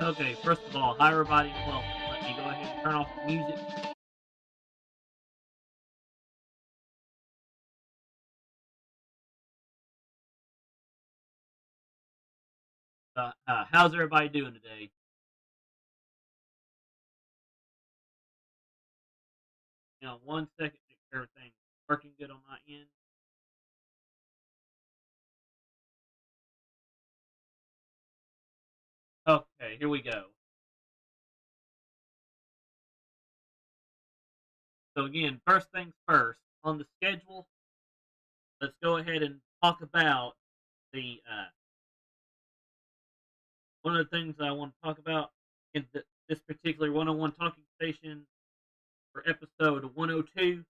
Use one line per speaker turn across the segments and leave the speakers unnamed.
Okay, first of all, hi everybody and welcome. Let me go ahead and turn off the music. How's everybody doing today? One second, make sure everything's working good on my end. Okay, here we go. So again, first things first, on the schedule, let's go ahead and talk about the one of the things I want to talk about in this particular 101 talking station for episode 102.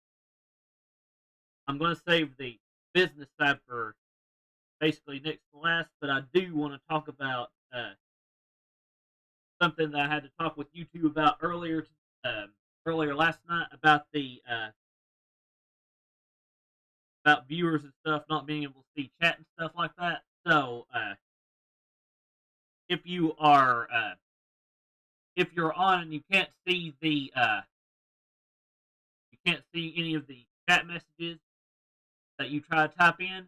I'm going to save the business side for basically next to last, but I do want to talk about something that I had to talk with you two about earlier last night about the about viewers and stuff not being able to see chat and stuff like that. So if you are if you're on and you can't see any of the chat messages that you try to type in,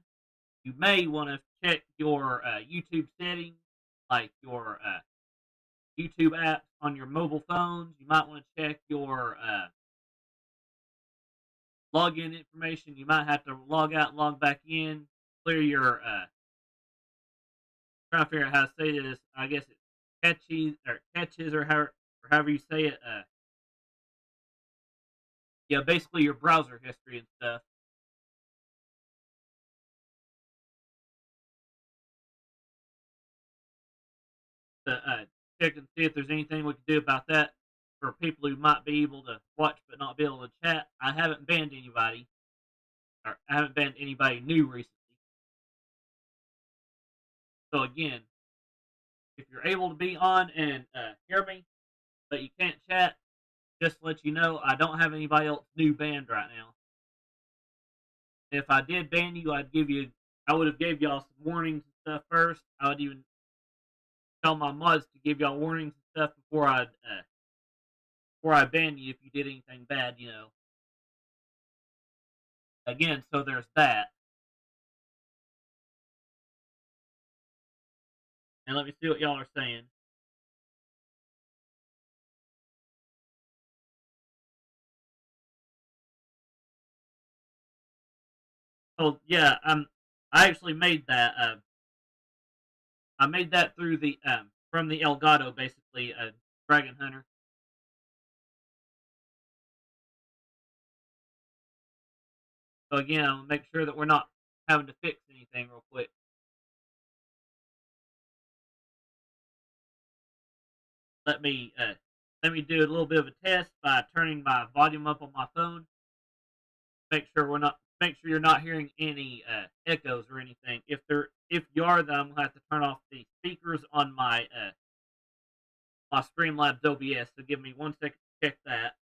you may want to check your YouTube settings, like your YouTube apps on your mobile phones. You might want to check your login information. You might have to log out and log back in, clear your trying to figure out how to say this. I guess it's catches or however you say it. Yeah, basically your browser history and stuff. To check and see if there's anything we can do about that for people who might be able to watch but not be able to chat. I haven't banned anybody, or I haven't banned anybody new recently. So again, if you're able to be on and hear me, but you can't chat, just to let you know, I don't have anybody else new banned right now. If I did ban you, I would have gave y'all some warnings and stuff first. I would even tell my mods to give y'all warnings and stuff before I ban you if you did anything bad. Again, so there's that. And let me see what y'all are saying. So yeah, I actually made that. I made that through the from the Elgato, basically, Dragon Hunter. So again, I'll make sure that we're not having to fix anything real quick. Let me uh, let me do a little bit of a test by turning my volume up on my phone. Make sure you're not hearing any echoes or anything. If you are, then I'm gonna have to turn off the speakers on my Streamlabs OBS. So give me 1 second to check that.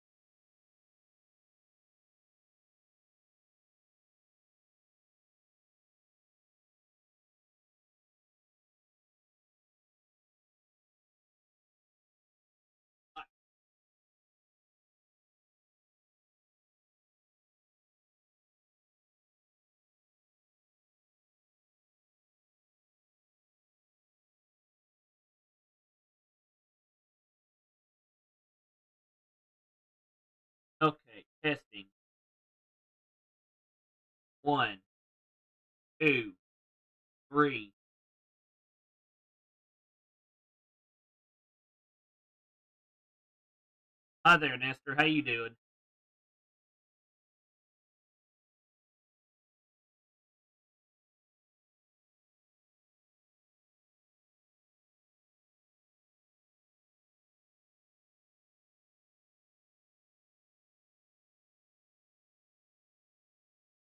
Okay, testing. 1, 2, 3. Hi there, Nestor. How you doing?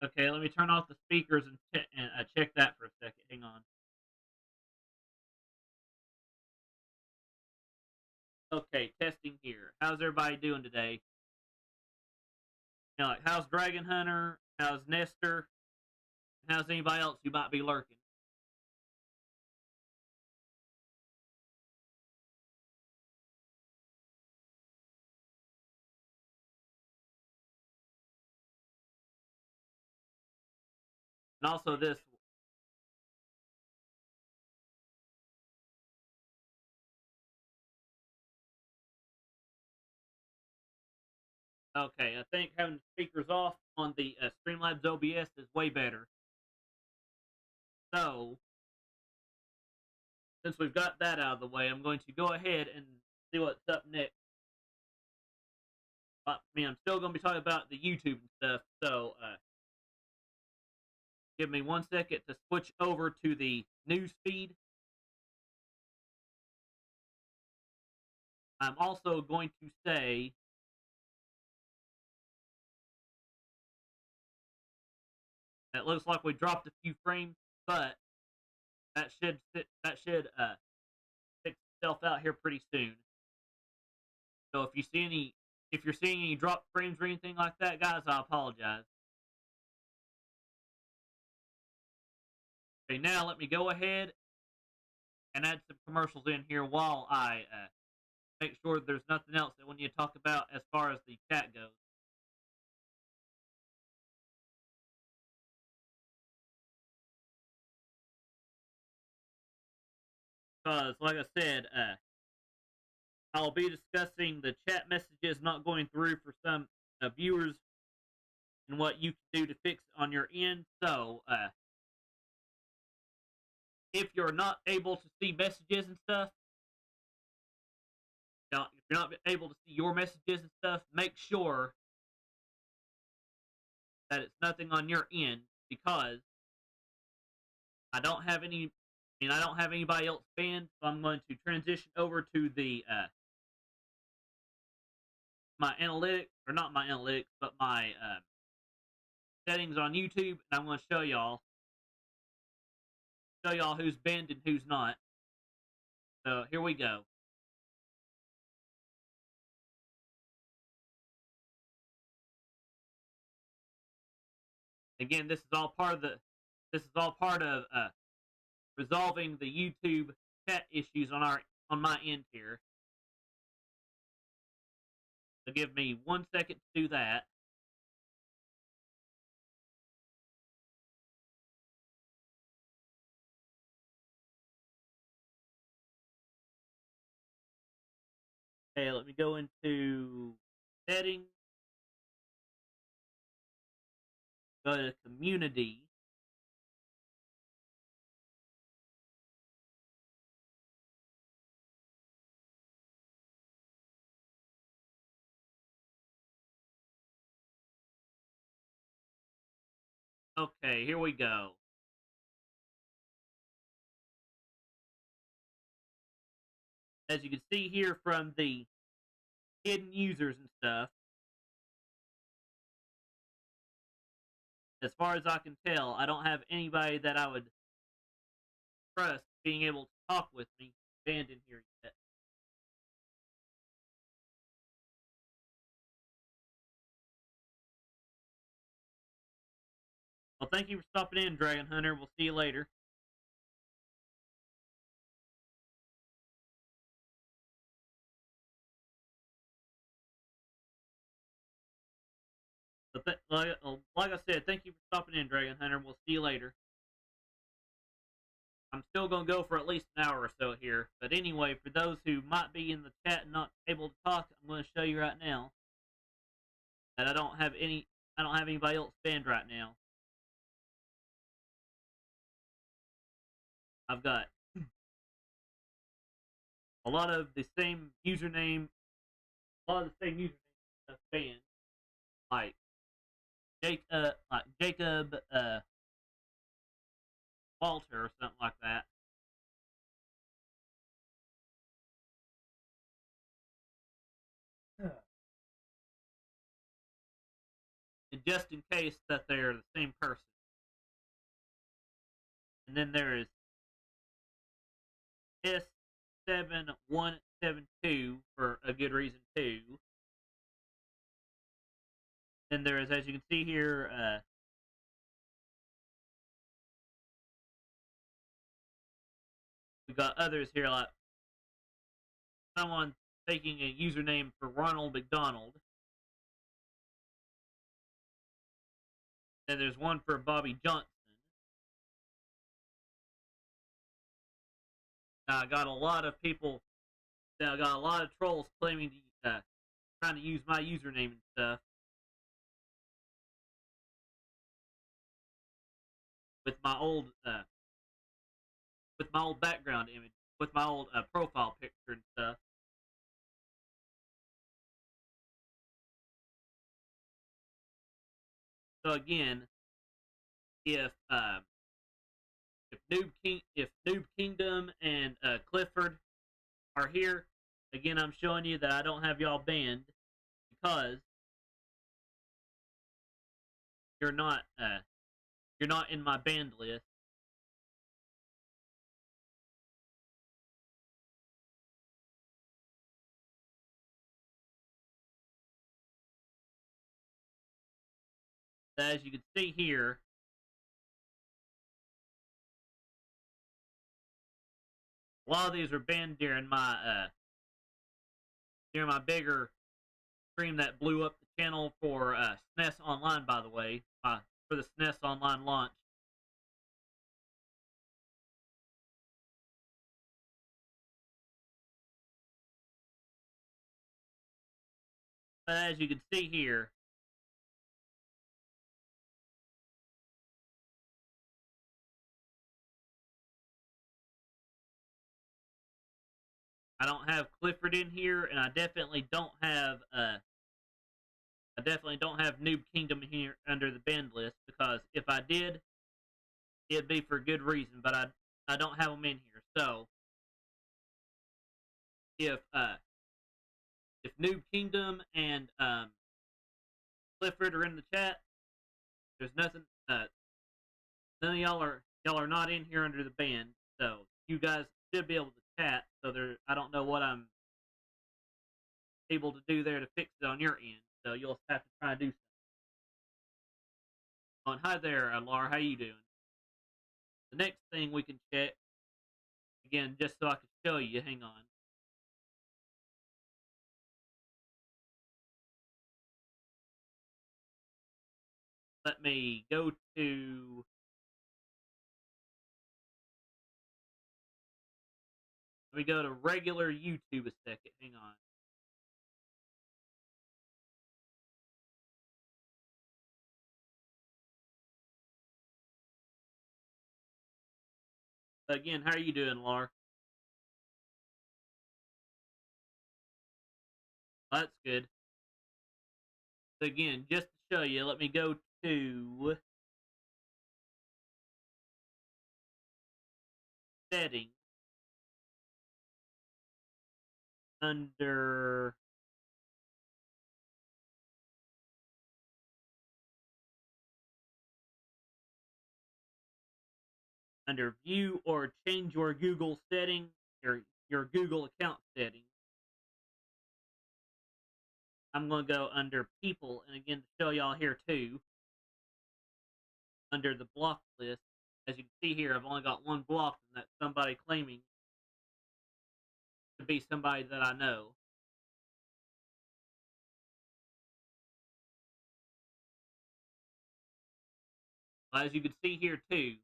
Okay, let me turn off the speakers and check that for a second. Hang on. Okay, testing here. How's everybody doing today? Like, how's Dragon Hunter? How's Nestor? How's anybody else who might be lurking? And also this. Okay, I think having the speakers off on the Streamlabs OBS is way better. So, since we've got that out of the way, I'm going to go ahead and see what's up next. I mean, I'm still going to be talking about the YouTube and stuff, so give me 1 second to switch over to the news feed. I'm also going to say that it looks like we dropped a few frames, but that should fix itself out here pretty soon. So if you're seeing any drop frames or anything like that, guys, I apologize. Okay, now let me go ahead and add some commercials in here while I make sure there's nothing else that we need to talk about as far as the chat goes. Because, like I said, I'll be discussing the chat messages not going through for some viewers and what you can do to fix it on your end. So, if you're not able to see messages and stuff, if you're not able to see your messages and stuff, make sure that it's nothing on your end, because I don't have anybody else banned, so I'm going to transition over to the my analytics, or not my analytics, but my settings on YouTube, and I'm going to show y'all who's banned and who's not. So here we go. Again, this is all part of resolving the YouTube chat issues on my end here. So give me 1 second to do that. Okay, let me go into settings. Go to community. Okay, here we go. As you can see here from the hidden users and stuff, as far as I can tell, I don't have anybody that I would trust being able to talk with me banned in here yet. Well, thank you for stopping in, Dragon Hunter. We'll see you later. But like I said, thank you for stopping in, Dragon Hunter. We'll see you later. I'm still going to go for at least an hour or so here. But anyway, for those who might be in the chat and not able to talk, I'm going to show you right now that I don't have anybody else banned right now. I've got a lot of the same username, banned, like Jacob Walter or something like that. And just in case that they're the same person. And then there is S7172 for a good reason too. Then there is, as you can see here, we got others here, like someone taking a username for Ronald McDonald. Then there's one for Bobby Johnson. Now, I got a lot of people. Now, I got a lot of trolls claiming to trying to use my username and stuff with my old background image, with my old profile picture and stuff. So again, if if Noob Kingdom and Clifford are here, again, I'm showing you that I don't have y'all banned because you're not in my banned list. As you can see here, a lot of these were banned during my bigger stream that blew up the channel for SNES Online. By the way, for the SNES Online launch. But as you can see here, I don't have Clifford in here, and I definitely don't have Noob Kingdom here under the banned list, because if I did, it'd be for good reason. But I don't have them in here. So if Noob Kingdom and Clifford are in the chat, there's nothing. None of y'all are not in here under the ban. So you guys should be able to chat. So I don't know what I'm able to do there to fix it on your end. So you'll have to try to do something. Hi there, Laura. How you doing? The next thing we can check, again, just so I can show you. Hang on. Let me go to. Let me go to regular YouTube a second. Hang on. Again, how are you doing, Laura? That's good. So again, just to show you, let me go to settings under view or change your Google setting or your Google account settings. I'm going to go under people, and again, to show y'all here too, under the block list. As you can see here, I've only got one block, and that's somebody claiming to be somebody that I know. As you can see here too,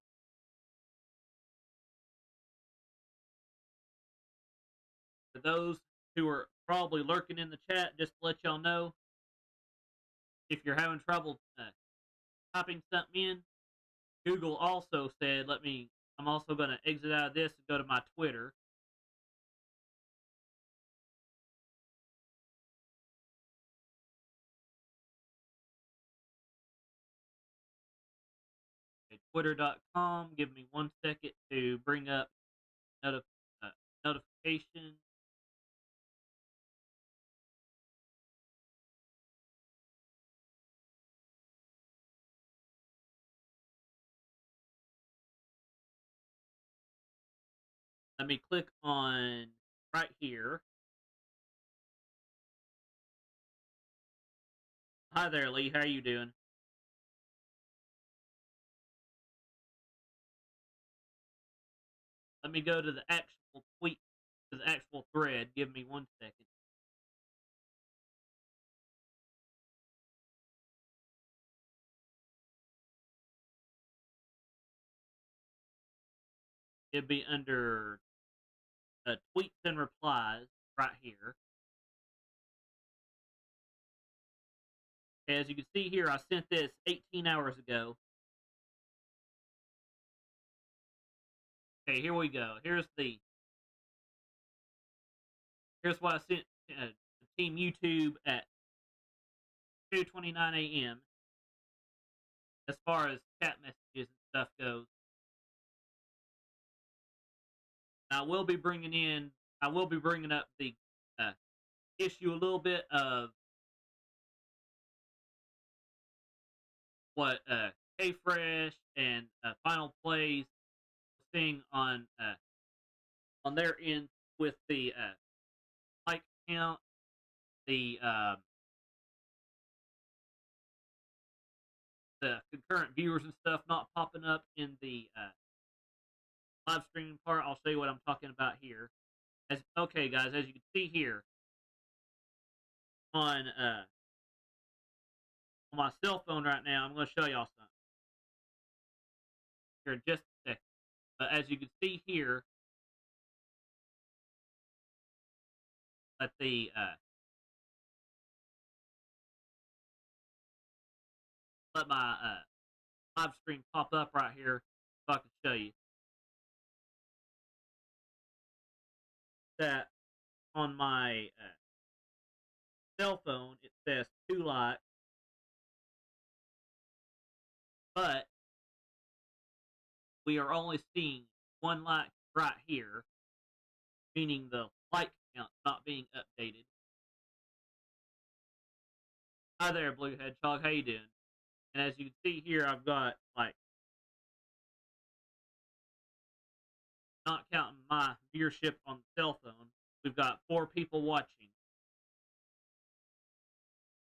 for those who are probably lurking in the chat, just to let y'all know, if you're having trouble typing something in, Google also said, I'm also going to exit out of this and go to my Twitter. Okay, Twitter.com. Give me 1 second to bring up notification. Let me click on right here. Hi there, Lee. How are you doing? Let me go to the actual tweet, to the actual thread. Give me 1 second. It'd be under tweets and replies right here. As you can see here, I sent this 18 hours ago. Okay, here we go. Here's what I sent Team YouTube at 2:29 a.m. as far as chat messages and stuff goes. I will be bringing up the uh, issue a little bit of what K-Fresh and Final Plays seeing on their end with the like count, the concurrent viewers and stuff not popping up in the live streaming part. I'll show you what I'm talking about here. Okay, guys, as you can see here on my cell phone right now, I'm going to show y'all something here in just a second. But as you can see here, let the let my live stream pop up right here so I can show you that on my cell phone it says 2 likes, but we are only seeing 1 like right here, meaning the like count not being updated. Hi there, Blue Hedgehog. How you doing? And as you can see here, I've got, like, not counting my viewership on the cell phone, we've got 4 people watching.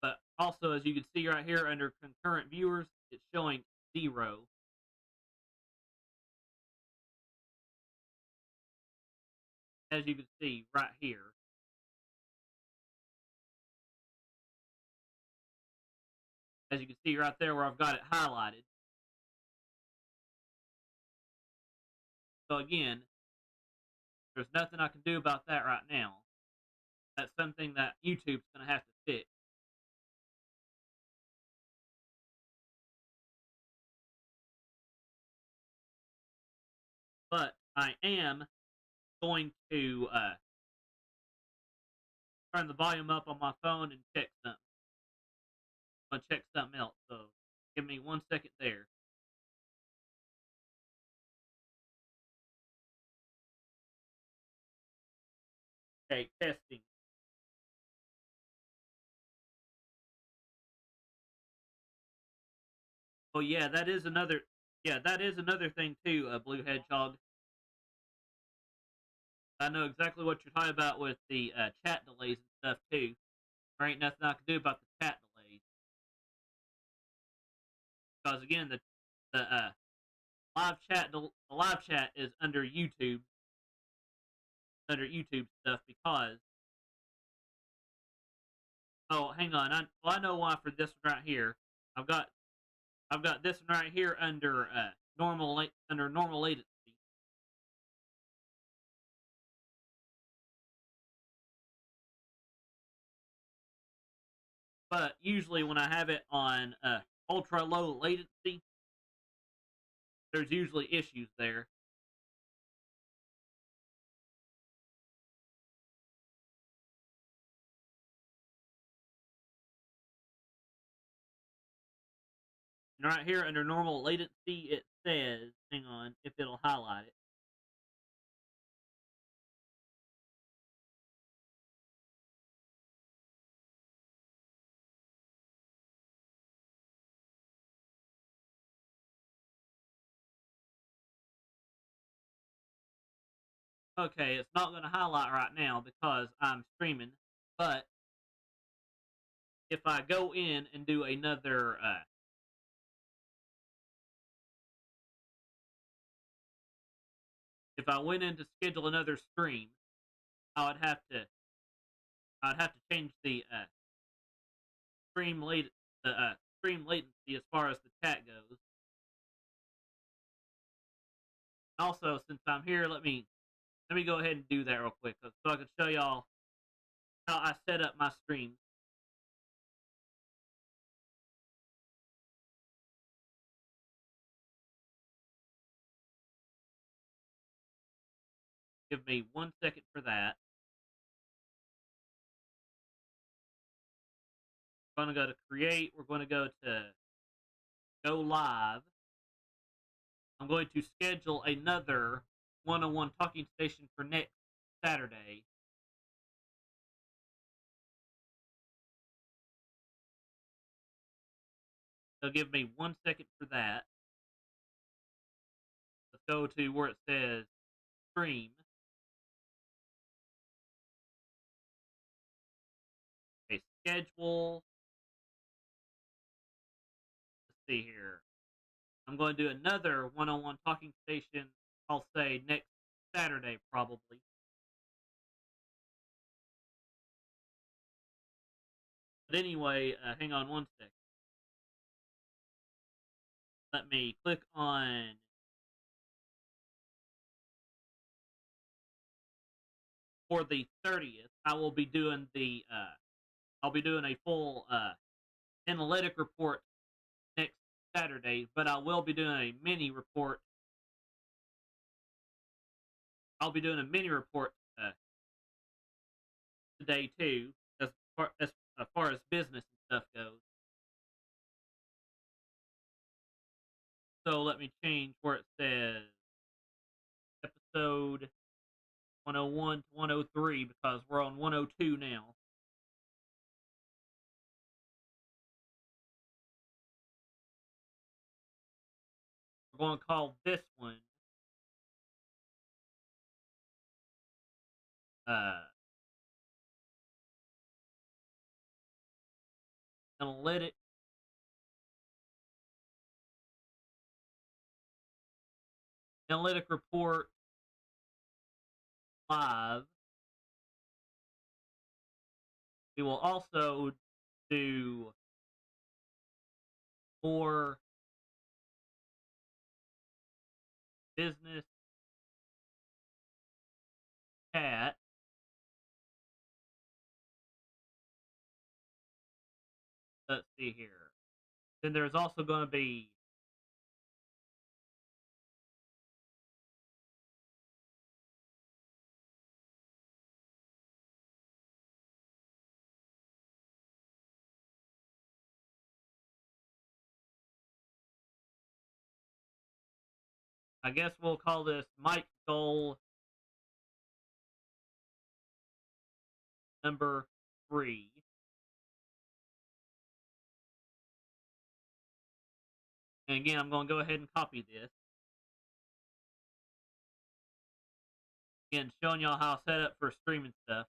But also, as you can see right here under concurrent viewers, it's showing 0. As you can see right here. As you can see right there where I've got it highlighted. So again, there's nothing I can do about that right now. That's something that YouTube's going to have to fix. But I am going to turn the volume up on my phone and check something. I'm going to check something else, so give me 1 second there. Okay, testing. Oh yeah, that is another thing too, Blue Hedgehog. I know exactly what you're talking about with the chat delays and stuff too. There ain't nothing I can do about the chat delays. Because again, the live chat is under YouTube stuff because. Oh, hang on. I know why for this one right here. I've got this one right here under normal latency. But usually when I have it on ultra low latency, there's usually issues there. And right here under normal latency, it says, hang on, if it'll highlight it. Okay, it's not going to highlight right now because I'm streaming, but if I go in and do another if I went in to schedule another stream, I would have to change the stream latency as far as the chat goes. Also, since I'm here, let me Let me go ahead and do that real quick so I can show y'all how I set up my streams. Give me 1 second for that. We're going to go to create. We're going to go to go live. I'm going to schedule another one-on-one talking station for next Saturday. So give me 1 second for that. Let's go to where it says stream. Okay, schedule. Let's see here. I'm going to do another one-on-one talking station, I'll say next Saturday probably. But anyway, hang on 1 second. Let me click on for the 30th. I will be doing I'll be doing a full analytic report next Saturday, but I will be doing a mini report. I'll be doing a mini report today too, as far as business and stuff goes. So let me change where it says episode 101 to 103 because we're on 102 now. We're going to call this one analytic report live. We will also do more business chat. Let's see here. Then there's also going to be I guess we'll call this Mike goal number 3. And again, I'm going to go ahead and copy this. Again, showing y'all how I set up for streaming stuff.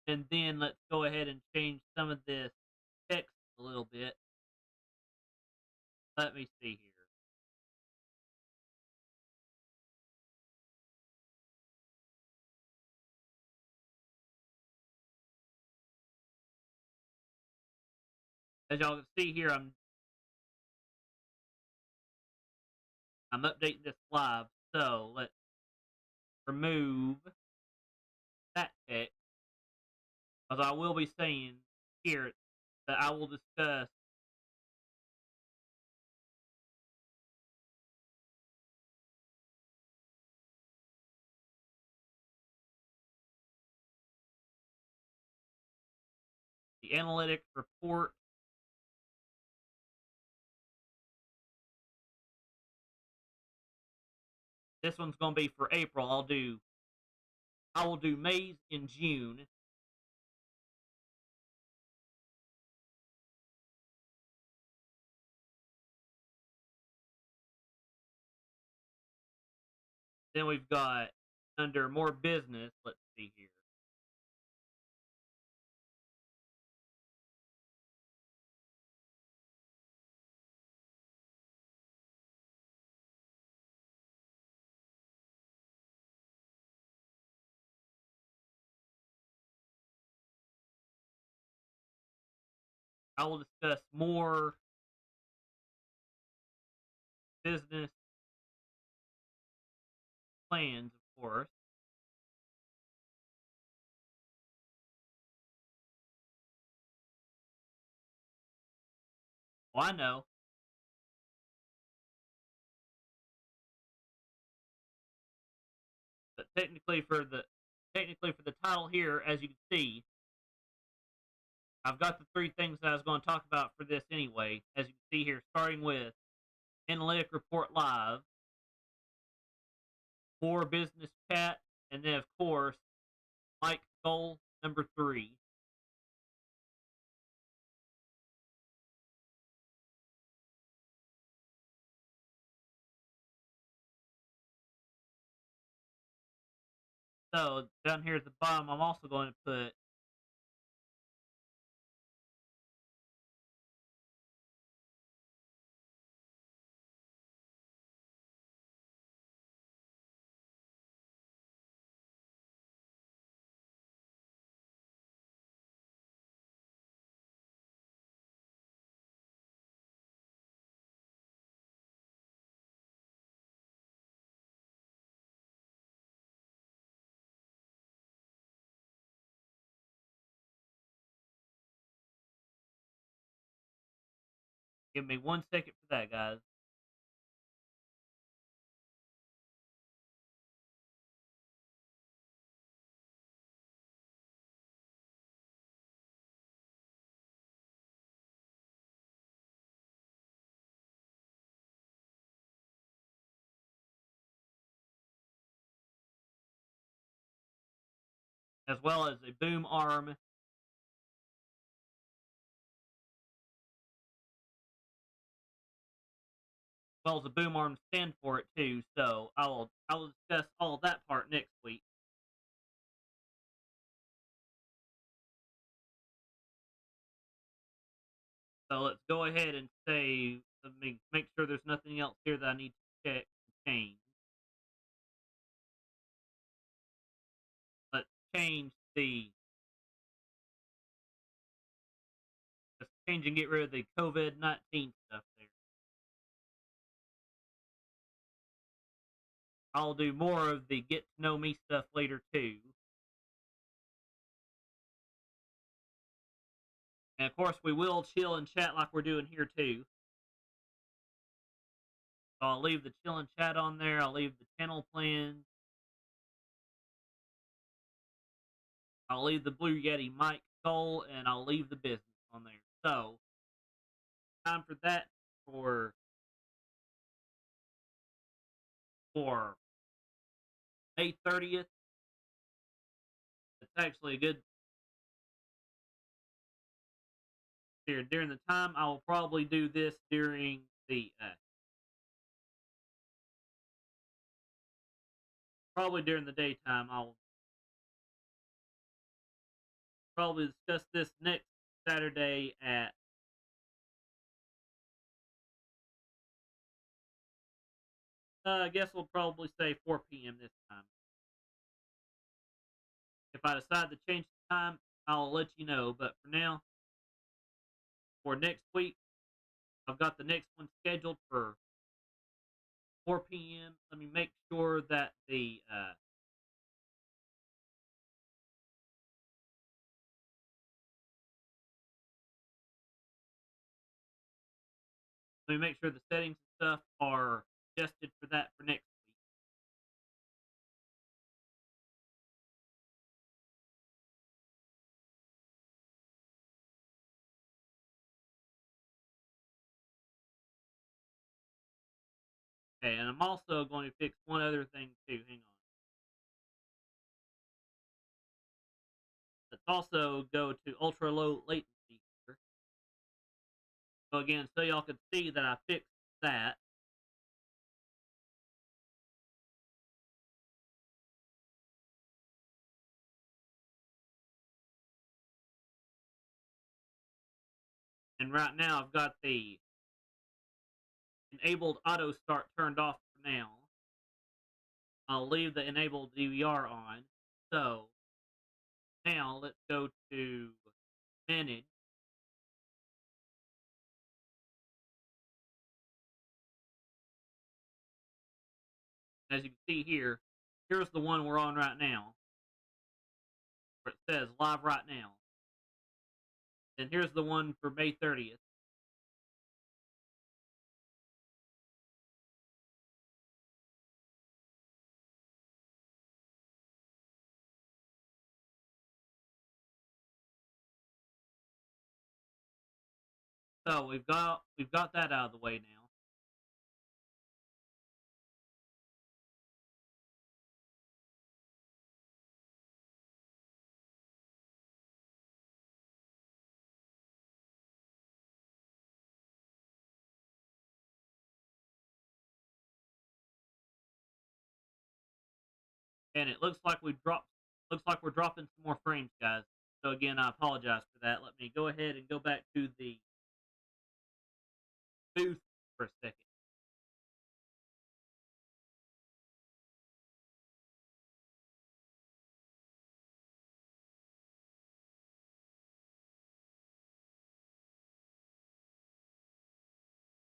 And then let's go ahead and change some of this text a little bit. Let me see here. As y'all can see here, I'm updating this live. So let's remove that text, because I will be saying here that I will discuss the analytic report. This one's going to be for April. I will do May's in June. Then we've got under more business. Let's see here. I will discuss more business plans, of course. Well, I know, but technically for the title here, as you can see, I've got the three things that I was going to talk about for this anyway. As you can see here, starting with Analytic Report Live, more business chat, and then of course, Mike goal number 3. So down here at the bottom, I'm also going to put give me 1 second for that, guys. As well as a boom arm, as well as a boom arm stand for it too. So I will discuss all that part next week. So let's go ahead and say, let me make sure there's nothing else here that I need to check and change. Let's change let's change and get rid of the COVID-19 stuff there. I'll do more of the get to know me stuff later too. And of course, we will chill and chat like we're doing here too. So I'll leave the chill and chat on there. I'll leave the channel plans. I'll leave the Blue Yeti mic goal, and I'll leave the business on there. So, time for that for May 30th. It's actually a good here during the time. I will probably do this during the probably during the daytime. I'll probably discuss this next Saturday at I guess we'll probably say 4 p.m. this time. If I decide to change the time, I'll let you know. But for now, for next week, I've got the next one scheduled for 4 p.m. Let me make sure that let me make sure the settings and stuff are adjusted for that for next week. Okay, and I'm also going to fix one other thing too. Hang on. Let's also go to ultra low latency here. So again, so y'all can see that I fixed that. And right now I've got the enabled auto start turned off for now. I'll leave the enabled DVR on. So now let's go to manage. As you can see here, here's the one we're on right now, where it says live right now. And here's the one for May 30th. So we've got that out of the way now. And it looks like we're dropping some more frames, guys. So again, I apologize for that. Let me go ahead and go back to the booth for a second.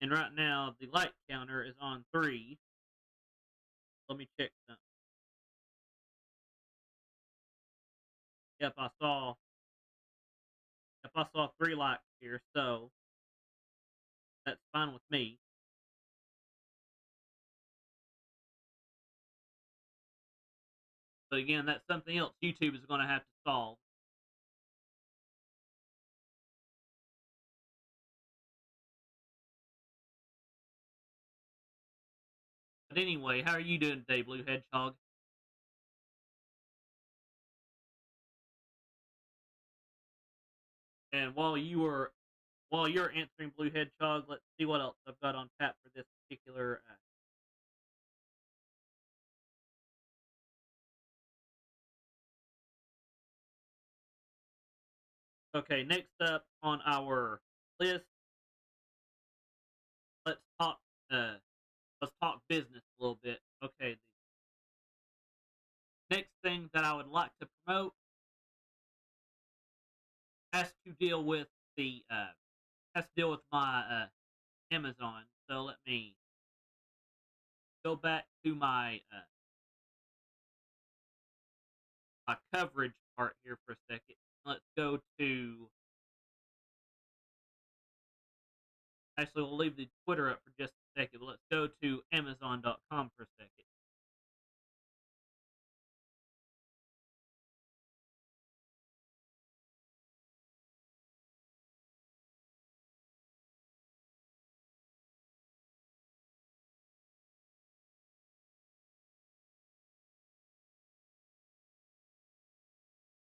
And right now, the light counter is on 3. Let me check something. Yep, I saw 3 lights here, so that's fine with me. But again, that's something else YouTube is going to have to solve. But anyway, how are you doing today, Blue Hedgehog? And while you're answering Blue Hedgehog, let's see what else I've got on tap for this particular. Okay, next up on our list, let's talk. Let's talk business a little bit. Okay, the next thing that I would like to promote has to deal with my Amazon. So let me go back to my coverage part here for a second. Let's go to. Actually, we'll leave the Twitter up for just a second. But let's go to Amazon.com for a second.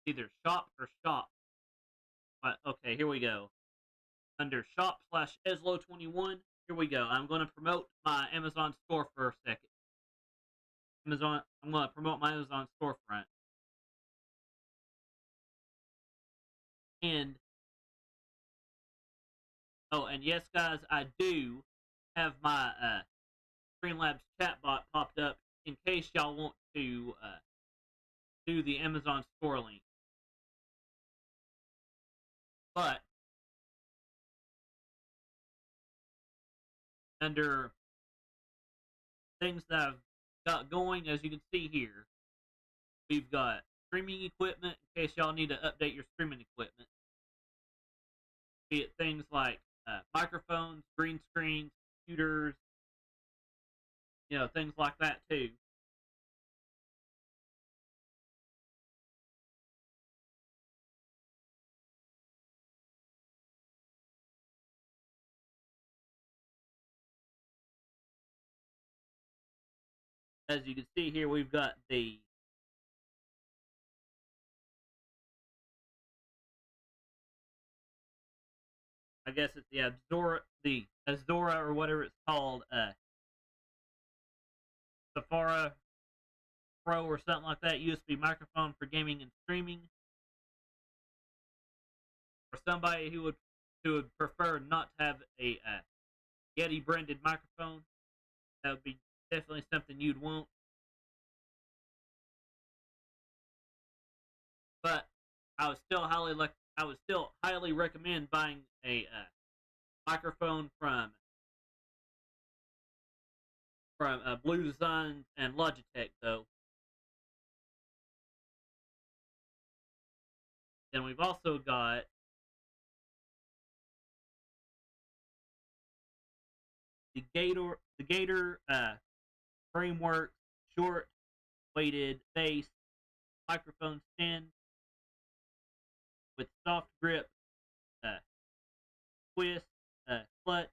Either shop or shop. But okay, here we go. Under shop / EZLO21, here we go. I'm going to promote my Amazon store for a second. I'm going to promote my Amazon storefront. And and yes, guys, I do have my Streamlabs chatbot popped up in case y'all want to do the Amazon store link. But under things that I've got going, as you can see here, we've got streaming equipment in case y'all need to update your streaming equipment. Be it things like microphones, green screens, computers, things like that too. As you can see here, we've got I guess it's the Azdora or whatever it's called, Safari Pro or something like that, USB microphone for gaming and streaming. For somebody who would prefer not to have a Yeti branded microphone, that would be definitely something you'd want. But I would still highly recommend buying a microphone from from Blue Designs and Logitech, though. Then we've also got the Gator framework short weighted base microphone stand with soft grip, uh, twist, clutch,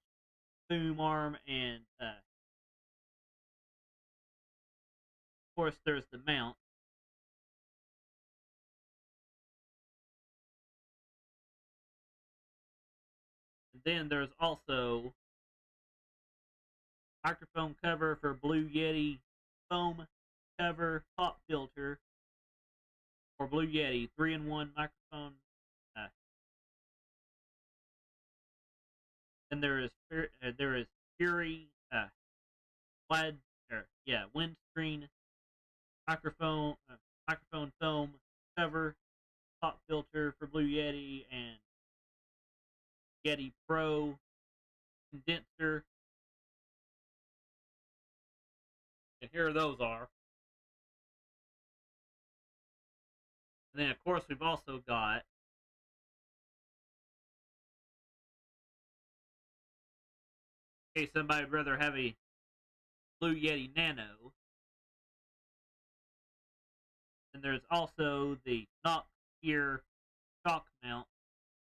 boom arm, and of course there's the mount. And then there's also microphone cover for Blue Yeti, foam cover, pop filter for Blue Yeti, 3-in-1 microphone. Uh, and there is Fury wide windscreen microphone microphone foam cover, pop filter for Blue Yeti, and Yeti Pro condenser. And here those are. And then, of course, we've also got in case somebody would rather have a Blue Yeti Nano. And there's also the Knox Ear shock mount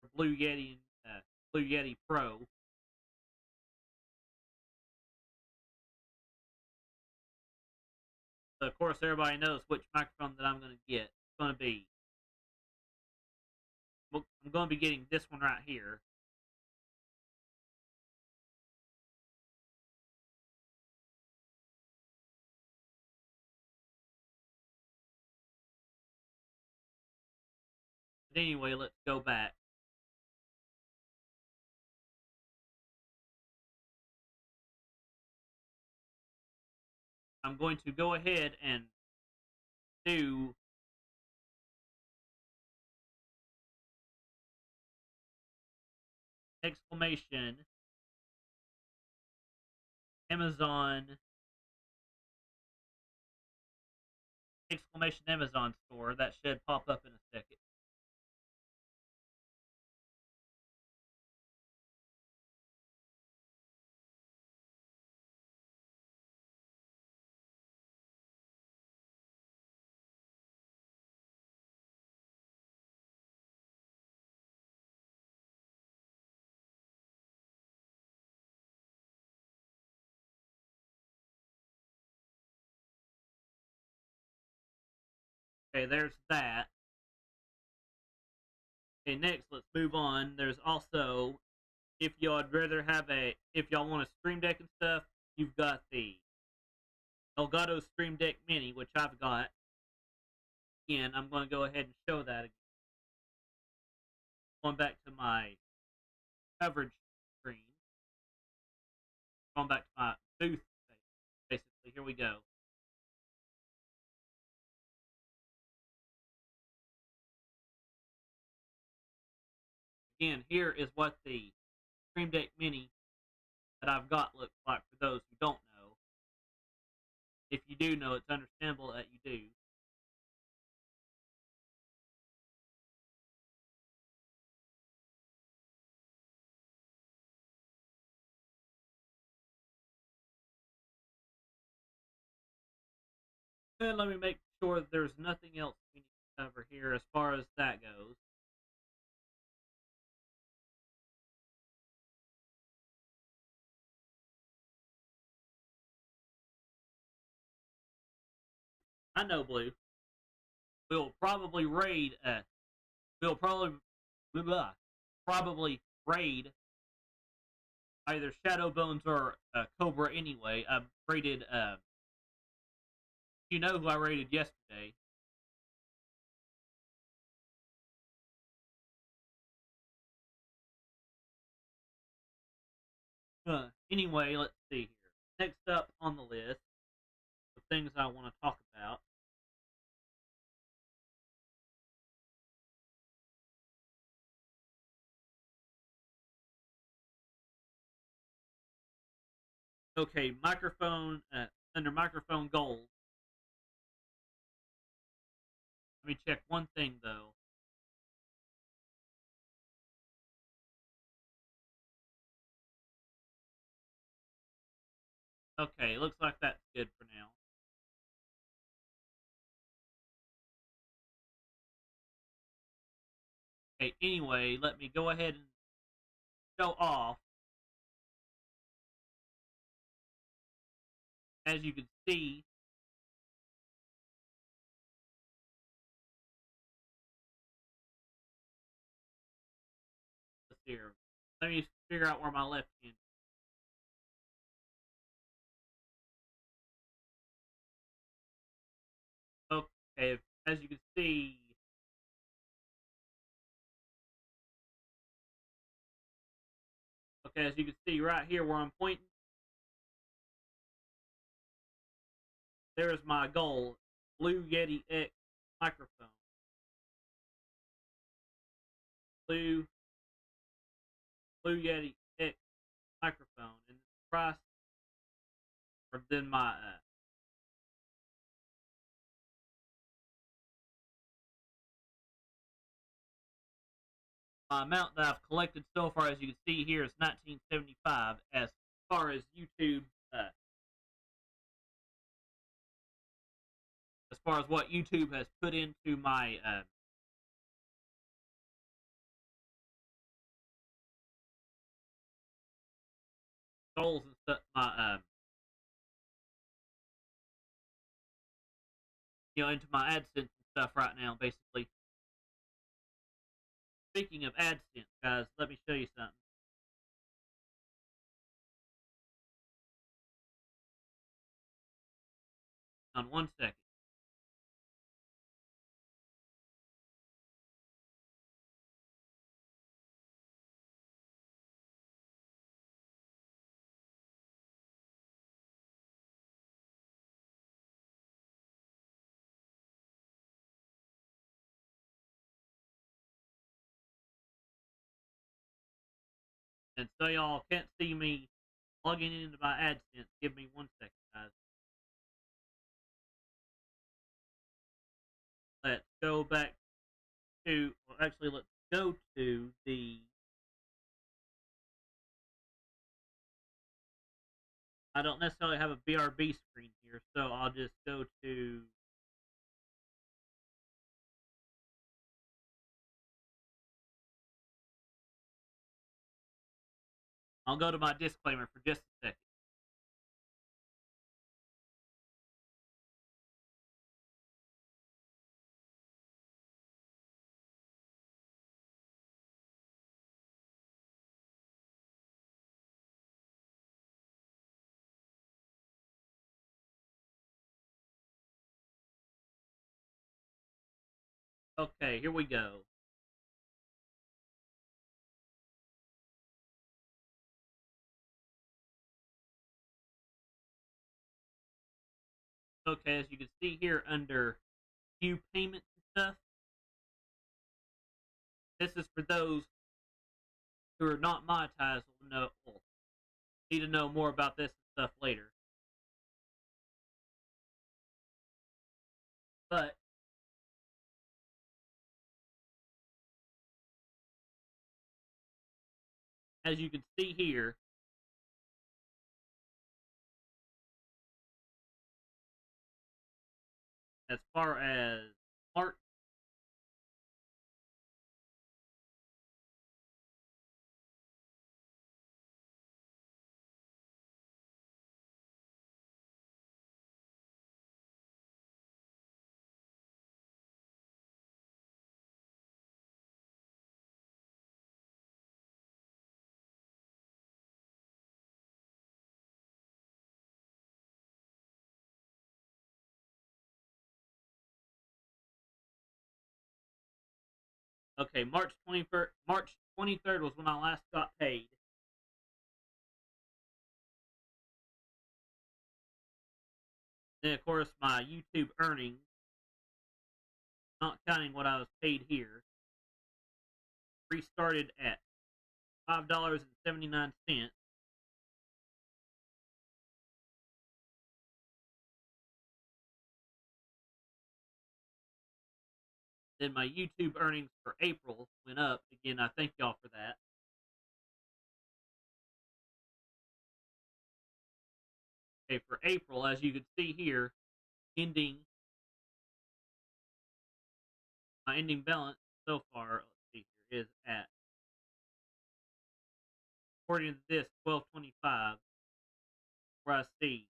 for Blue Yeti Pro. So of course, everybody knows which microphone that I'm going to get. It's going to be I'm going to be getting this one right here. But anyway, let's go back. I'm going to go ahead and do exclamation Amazon store. That should pop up in a second. Okay, there's that. Okay, next let's move on. There's also if y'all want a Stream Deck and stuff, you've got the Elgato Stream Deck Mini, which I've got. Again, I'm going to go ahead and show that again. Going back to my coverage screen. Going back to my booth, basically. Here we go. Again, here is what the Stream Deck Mini that I've got looks like for those who don't know. If you do know, it's understandable that you do. And let me make sure that there's nothing else we need to cover here as far as that goes. I know, Blue. We'll probably raid. We'll probably raid either Shadow Bones or Cobra anyway. I raided. You know who I raided yesterday? Anyway, let's see here. Next up on the list, the things I want to talk about. Okay, microphone, under microphone goals. Let me check one thing though. Okay, looks like that's good for now. Okay, anyway, let me go ahead and show off. As you can see, let's see here. Let me figure out where my left hand. Okay, as you can see, okay, as you can see right here where I'm pointing, there's my goal, Blue Yeti X microphone. Blue Yeti X microphone, and the price, or then my amount that I've collected so far, as you can see here, is 1975. As far as YouTube, uh, as far as what YouTube has put into my goals and stuff, my into my AdSense and stuff right now, basically. Speaking of AdSense, guys, let me show you something. On 1 second. And so y'all can't see me logging into my AdSense. Give me 1 second, guys. Let's go back to, well, actually, let's go to the, I don't necessarily have a BRB screen here, so I'll just go to, I'll go to my disclaimer for just a second. Okay, here we go. Okay, as you can see here under view payments and stuff, this is for those who are not monetized will need to know more about this and stuff later. But as you can see here, as far as March, okay, March 23rd was when I last got paid. Then of course my YouTube earnings, not counting what I was paid here, restarted at $5.79. Then my YouTube earnings for April went up. Again, I thank y'all for that. Okay, for April, as you can see here, ending my ending balance so far, let's see here, is at, according to this, 1225, where I see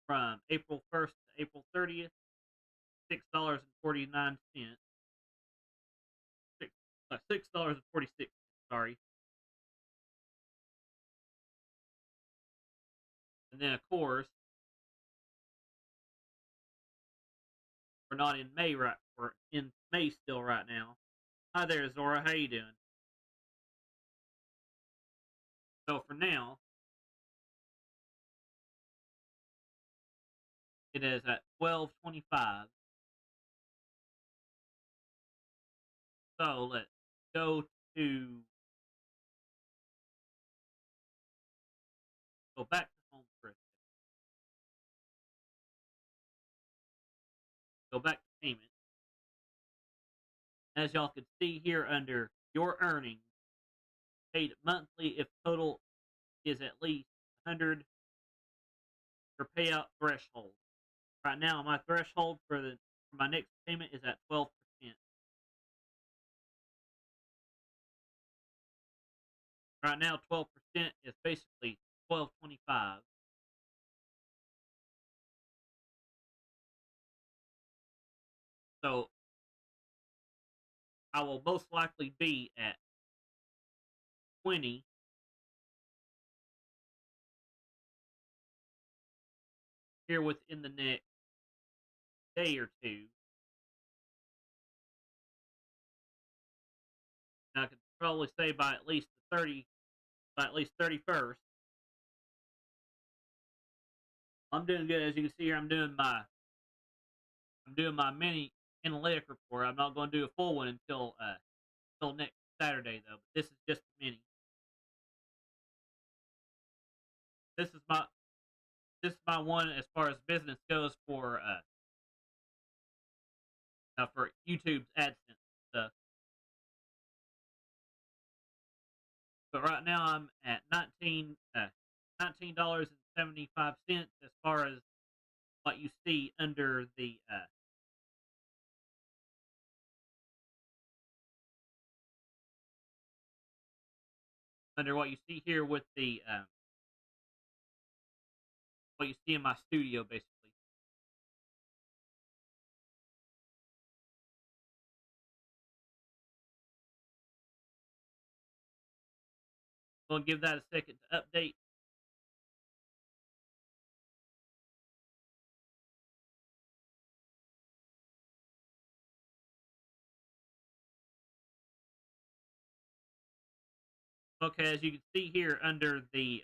from April 1st to April 30th, $6.49, $6.46, sorry. And then, of course, we're not in May right. We're in May still right now. Hi there, Zora. How you doing? So for now, it is at 1225. So let's go to go back to home for a second. Go back to payment. As y'all can see here under your earnings, paid monthly if total is at least 100 for payout threshold. Right now, my threshold for my next payment is at 12%. Right now, 12% is basically 1225. So I will most likely be at 20 here within the next day or two. And I could probably say by at least the 31st. I'm doing good. As you can see here, I'm doing my mini analytic report. I'm not going to do a full one until next Saturday though. But this is just a mini. This is my one as far as business goes for YouTube's AdSense stuff. But right now I'm at $19.75 as far as what you see under the under what you see here with the what you see in my studio basically. We'll give that a second to update. Okay, as you can see here under the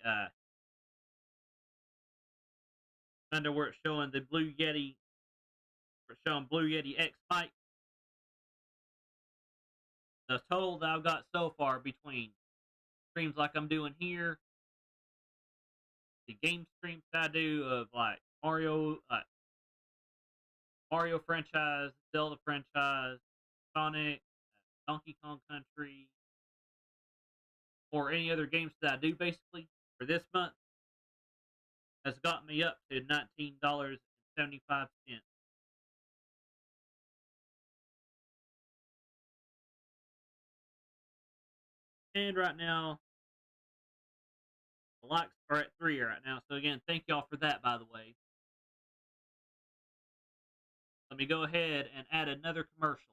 under where it's showing the Blue Yeti, we're showing Blue Yeti X mic. The total that I've got so far between streams like I'm doing here, the game streams that I do of like Mario franchise, Zelda franchise, Sonic, Donkey Kong Country, or any other games that I do basically for this month has got me up to $19.75. And right now, the likes are at 3 right now. So again, thank y'all for that, by the way. Let me go ahead and add another commercial.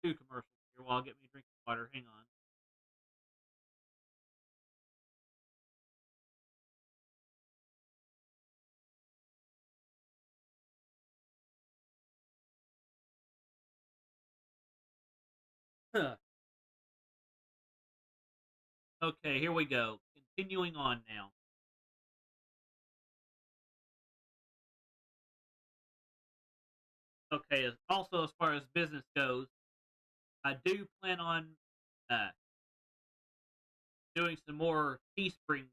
2 commercials here while I get me a drink of water. Hang on. Okay, here we go. Continuing on now. Okay, also as far as business goes, I do plan on uh, doing some more Teespring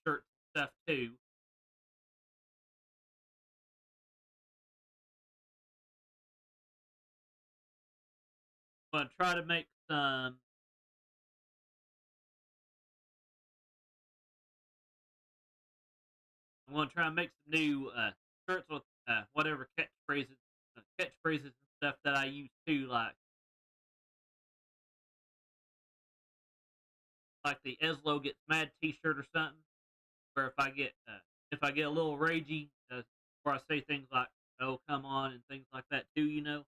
shirt stuff too. I'm gonna try to make some. I'm gonna try and make some new shirts with whatever catchphrases and stuff that I use too, like the EZLO gets mad T-shirt or something. Where if I get a little ragey, where I say things like "oh come on" and things like that too,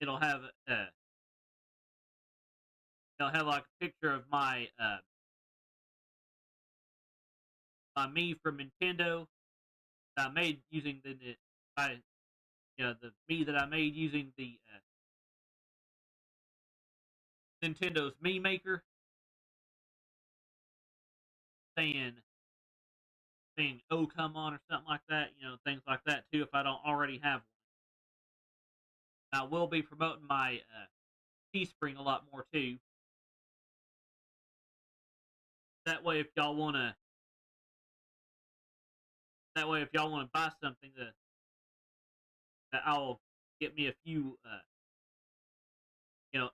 it'll have uh, it'll have like a picture of my me from Nintendo that I made using I the me that I made using the Nintendo's Me Maker, saying "oh come on" or something like that. Things like that too. If I don't already have one, I will be promoting my Teespring a lot more too. That way, if y'all wanna, that way if y'all wanna buy something that I'll get me a few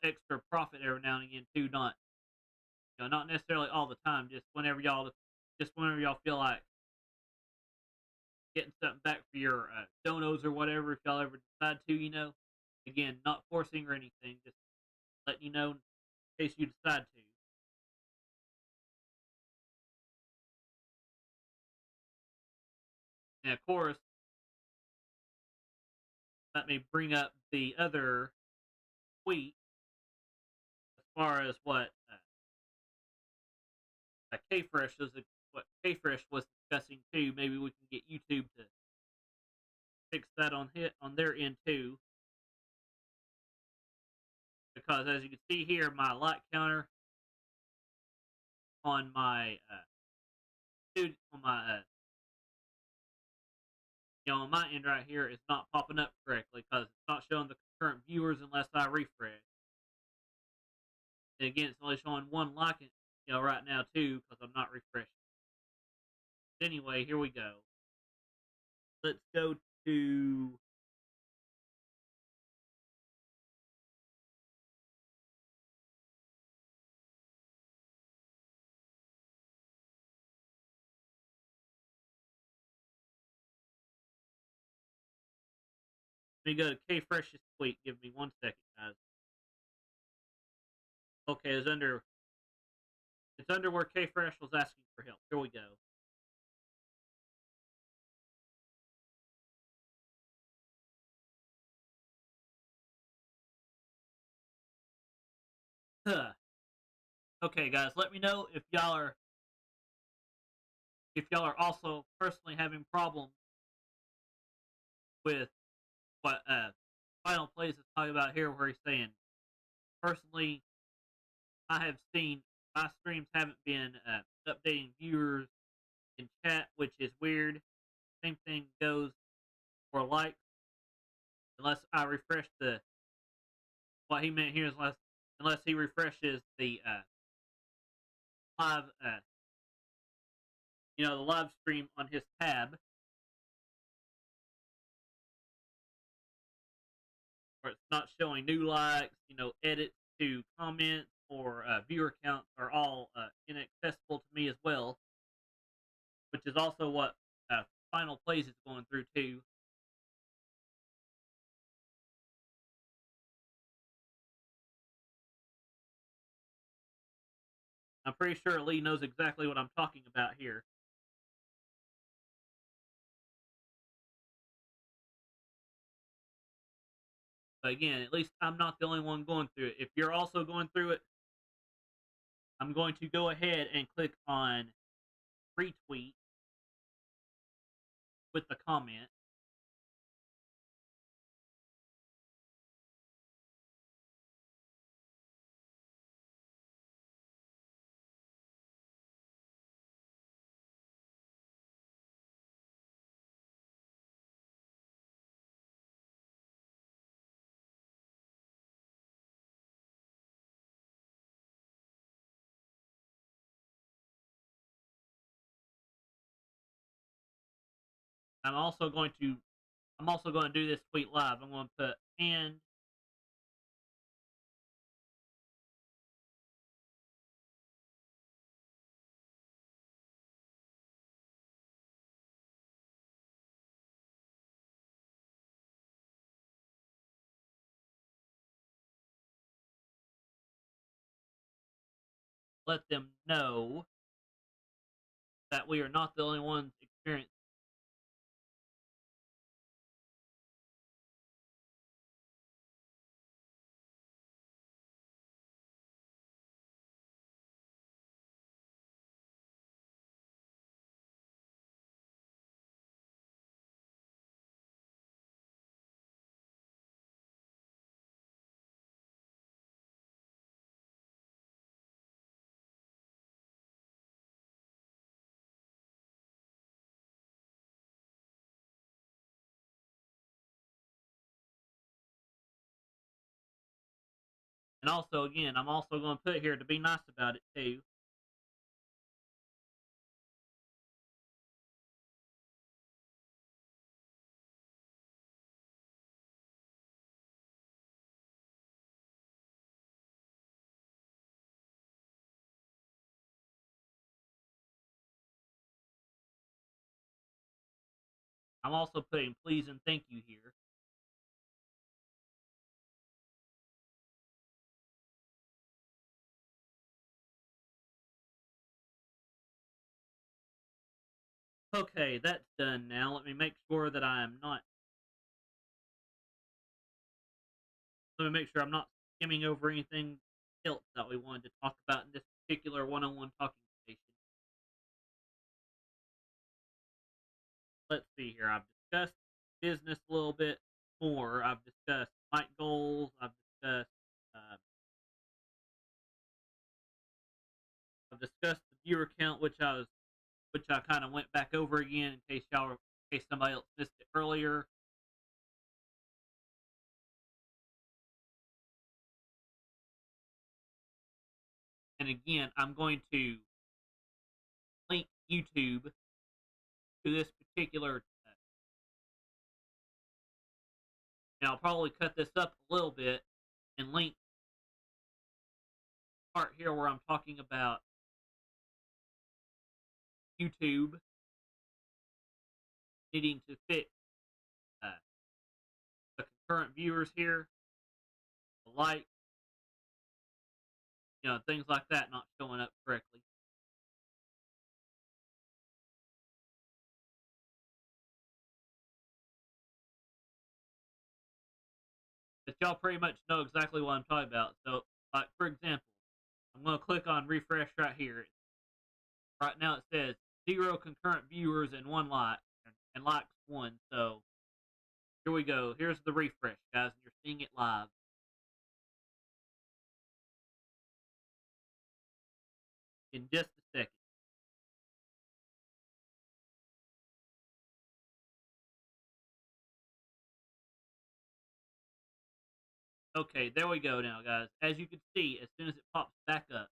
extra profit every now and again too. Not necessarily all the time. Just whenever y'all feel like getting something back for your donos or whatever, if y'all ever decide to, again, not forcing or anything, just letting you know in case you decide to. And of course, let me bring up the other tweet as far as what K-Fresh was discussing too. Maybe we can get YouTube to fix that on their end too, because as you can see here, my like counter on my on my on my end right here is not popping up correctly because it's not showing the current viewers unless I refresh. And again, it's only showing one like right now too because I'm not refreshing. But anyway, here we go. Let's go to let me go to K-Fresh's tweet. Give me 1 second, guys. Okay, it's under where K-Fresh was asking for help. Here we go. Huh. Okay, guys, let me know if y'all are also personally having problems with what Final Plays is talking about here, where he's saying, personally, I have seen my streams haven't been updating viewers in chat, which is weird. Same thing goes for likes, unless I refresh what he meant here is unless he refreshes the live, the live stream on his tab, where it's not showing new likes, edits to comments or viewer counts are all inaccessible to me as well, which is also what Final Plays is going through too. I'm pretty sure Lee knows exactly what I'm talking about here. But again, at least I'm not the only one going through it. If you're also going through it, I'm going to go ahead and click on retweet with the comment. I'm also going to I'm also going to do this tweet live. I'm going to put and let them know that we are not the only ones experiencing. And also, again, I'm also going to put here to be nice about it too. I'm also putting please and thank you here. Okay, that's done now. Let me make sure that I am not. Let me make sure I'm not skimming over anything else that we wanted to talk about in this particular one-on-one talking station. Let's see here. I've discussed business a little bit more. I've discussed mic goals. Uh, I've discussed the viewer count, which I kind of went back over again in case somebody else missed it earlier. And again, I'm going to link YouTube to this particular. And I'll probably cut this up a little bit and link part here where I'm talking about YouTube needing to fix uh, the concurrent viewers here, the like, things like that not showing up correctly. But y'all pretty much know exactly what I'm talking about. So, like, for example, I'm going to click on refresh right here. Right now it says 0 concurrent viewers and 1 like, and likes 1. So, here we go. Here's the refresh, guys. You're seeing it live. In just a second. Okay, there we go now, guys. As you can see, as soon as it pops back up.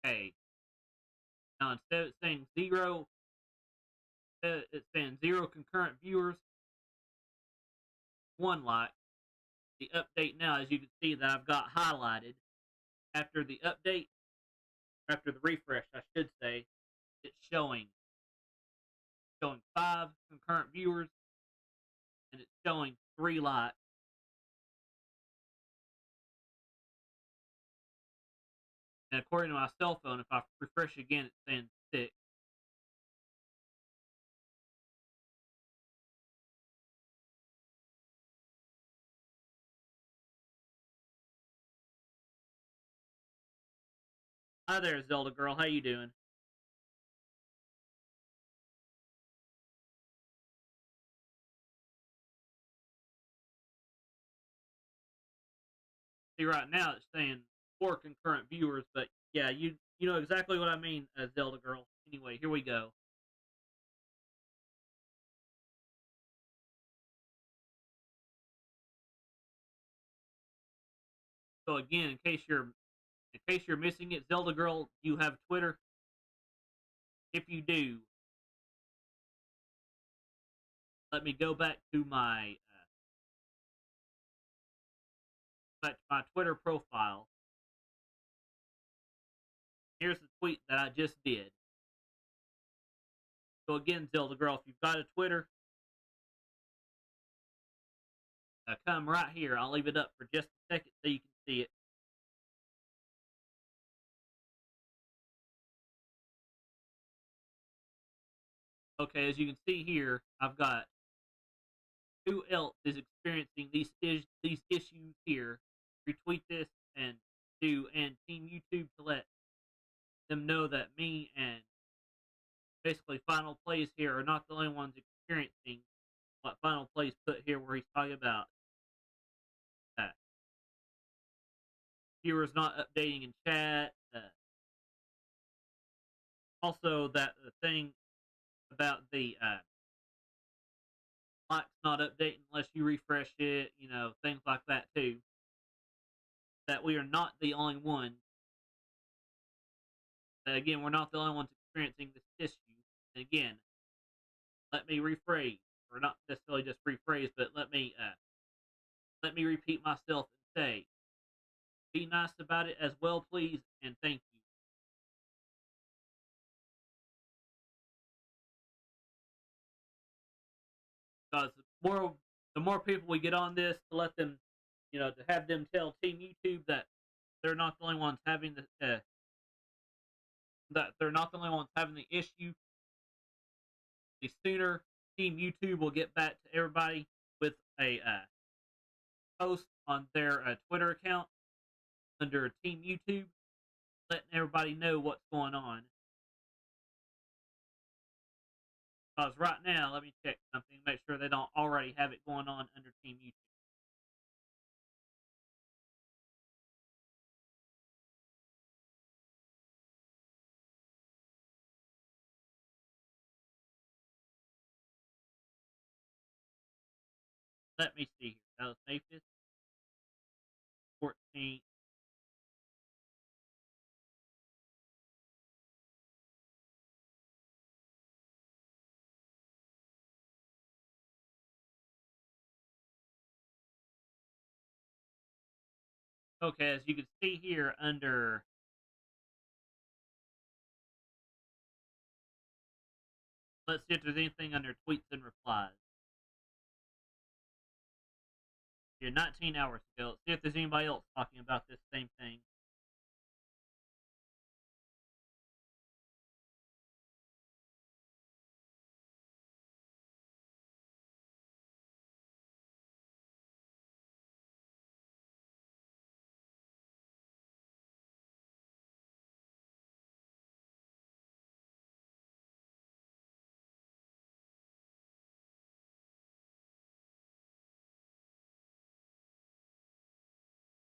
Okay. Now, instead of saying 0, it's saying 0 concurrent viewers, 1 like. The update now, as you can see, that I've got highlighted. After the update, after the refresh, I should say, it's showing 5 concurrent viewers, and it's showing 3 likes. And according to my cell phone, if I refresh again, it's saying 6. Hi there, Zelda girl. How you doing? See, right now it's saying 4 concurrent viewers, but yeah, you know exactly what I mean, Zelda girl. Anyway, here we go. So again, in case you're missing it, Zelda girl, you have Twitter. If you do, let me go back to my Twitter profile. Here's the tweet that I just did. So again, Zelda girl, if you've got a Twitter, come right here. I'll leave it up for just a second so you can see it. Okay, as you can see here, I've got who else is experiencing these issues here. Retweet this and Team YouTube to let them know that me and basically Final Plays here are not the only ones experiencing what Final Plays put here, where he's talking about viewers not updating in chat. Also, that the thing about the likes not updating unless you refresh it, things like that too. That we are not the only one. Again, we're not the only ones experiencing this issue. And again, let me rephrase, or not necessarily just rephrase, but let me repeat myself and say, be nice about it as well, please, and thank you. Because the more people we get on this, to let them, to have them tell Team YouTube that they're not the only ones having the issue, the sooner Team YouTube will get back to everybody with a post on their Twitter account under Team YouTube, letting everybody know what's going on. Because right now, let me check something, make sure they don't already have it going on under Team YouTube. Let me see here. That was May 5th, 14th. Okay, as you can see here under let's see if there's anything under tweets and replies. Here, 19 hours ago. Let's see if there's anybody else talking about this same thing.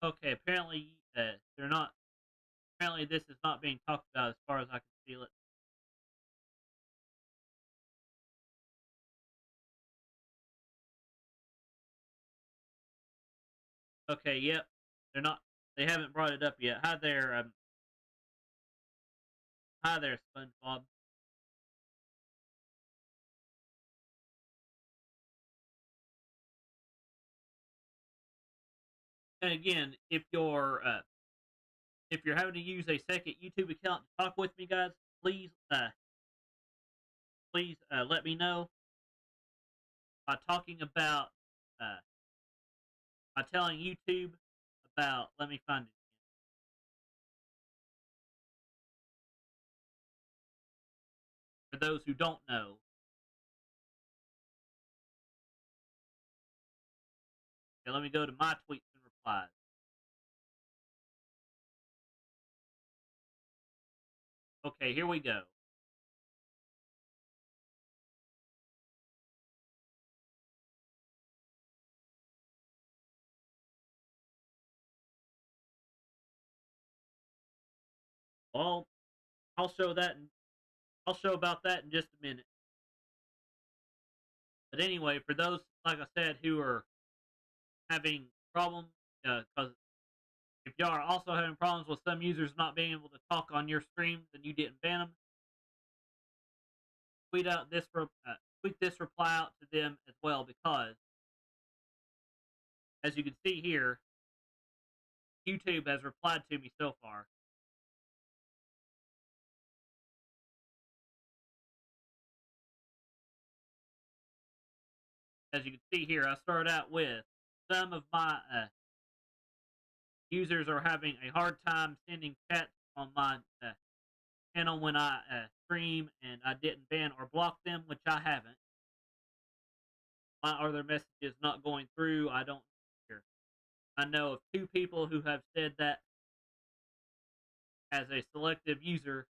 Okay, apparently they're not. Apparently, this is not being talked about as far as I can feel it. Okay, yep, they're not. They haven't brought it up yet. Hi there, SpongeBob. And again, if you're having to use a second YouTube account to talk with me, guys, please let me know by talking about by telling YouTube about. Let me find it again. For those who don't know, okay, let me go to my tweets and replies. Okay, here we go. Well, I'll show about that in just a minute. But anyway, for those, like I said, who are having problems, because if y'all are also having problems with some users not being able to talk on your stream, then you didn't ban them. Tweet out this for tweet this reply out to them as well because, as you can see here, YouTube has replied to me so far. As you can see here, I start out with some of my users are having a hard time sending chats on my channel when I stream, and I didn't ban or block them, which I haven't. Why are their messages not going through? I don't hear. I know of 2 people who have said that as a selective user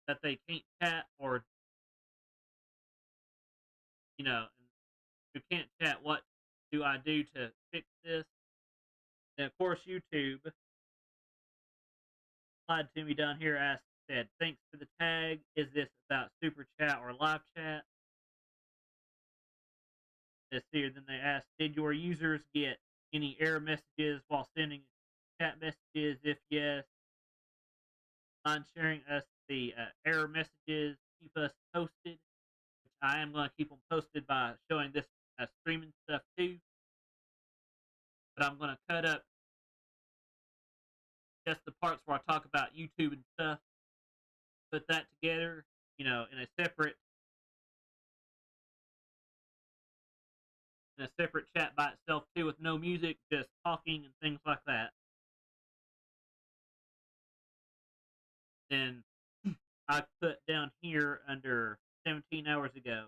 that they can't chat or, who can't chat. What do I do to fix this? And of course, YouTube replied to me down here, said, thanks for the tag. Is this about super chat or live chat? This here, then they asked, did your users get any error messages while sending chat messages? If yes, mind sharing us the error messages. Keep us posted, which I am going to keep them posted by showing this streaming stuff too. But I'm going to cut up just the parts where I talk about YouTube and stuff, put that together, in a separate chat by itself too, with no music, just talking and things like that. Then I put down here under 17 hours ago,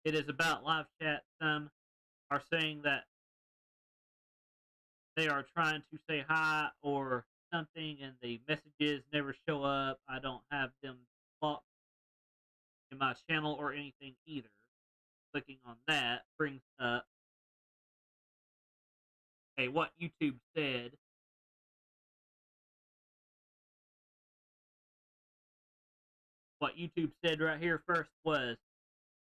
it is about live chat. Some are saying that they are trying to say hi or something and the messages never show up. I don't have them blocked in my channel or anything either. Clicking on that brings up, hey, what YouTube said. What YouTube said right here first was,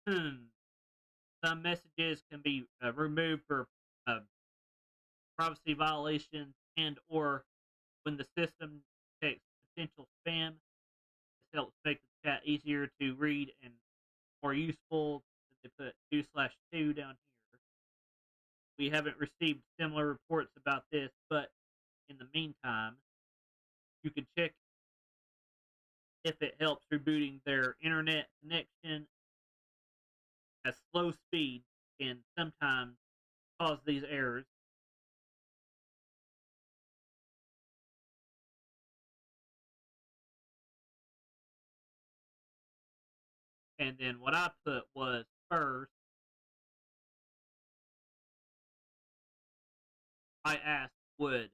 some messages can be removed for privacy violations and or when the system detects potential spam. This helps make the chat easier to read and more useful. They put 2/2 down here. We haven't received similar reports about this, but in the meantime, you can check if it helps rebooting their internet connection, as slow speed can sometimes cause these errors. And then what I put was first, I asked, would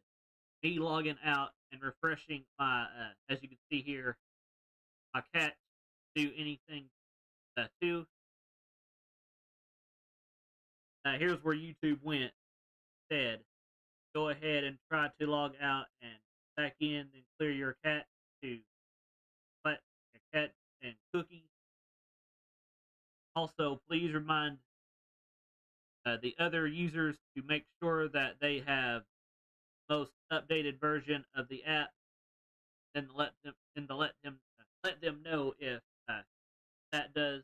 me logging out and refreshing my, as you can see here, my cat do anything too? Here's where YouTube went. Said, go ahead and try to log out and back in, then clear your cat to let your cat and cookies. Also, please remind the other users to make sure that they have most updated version of the app, and let them know if that does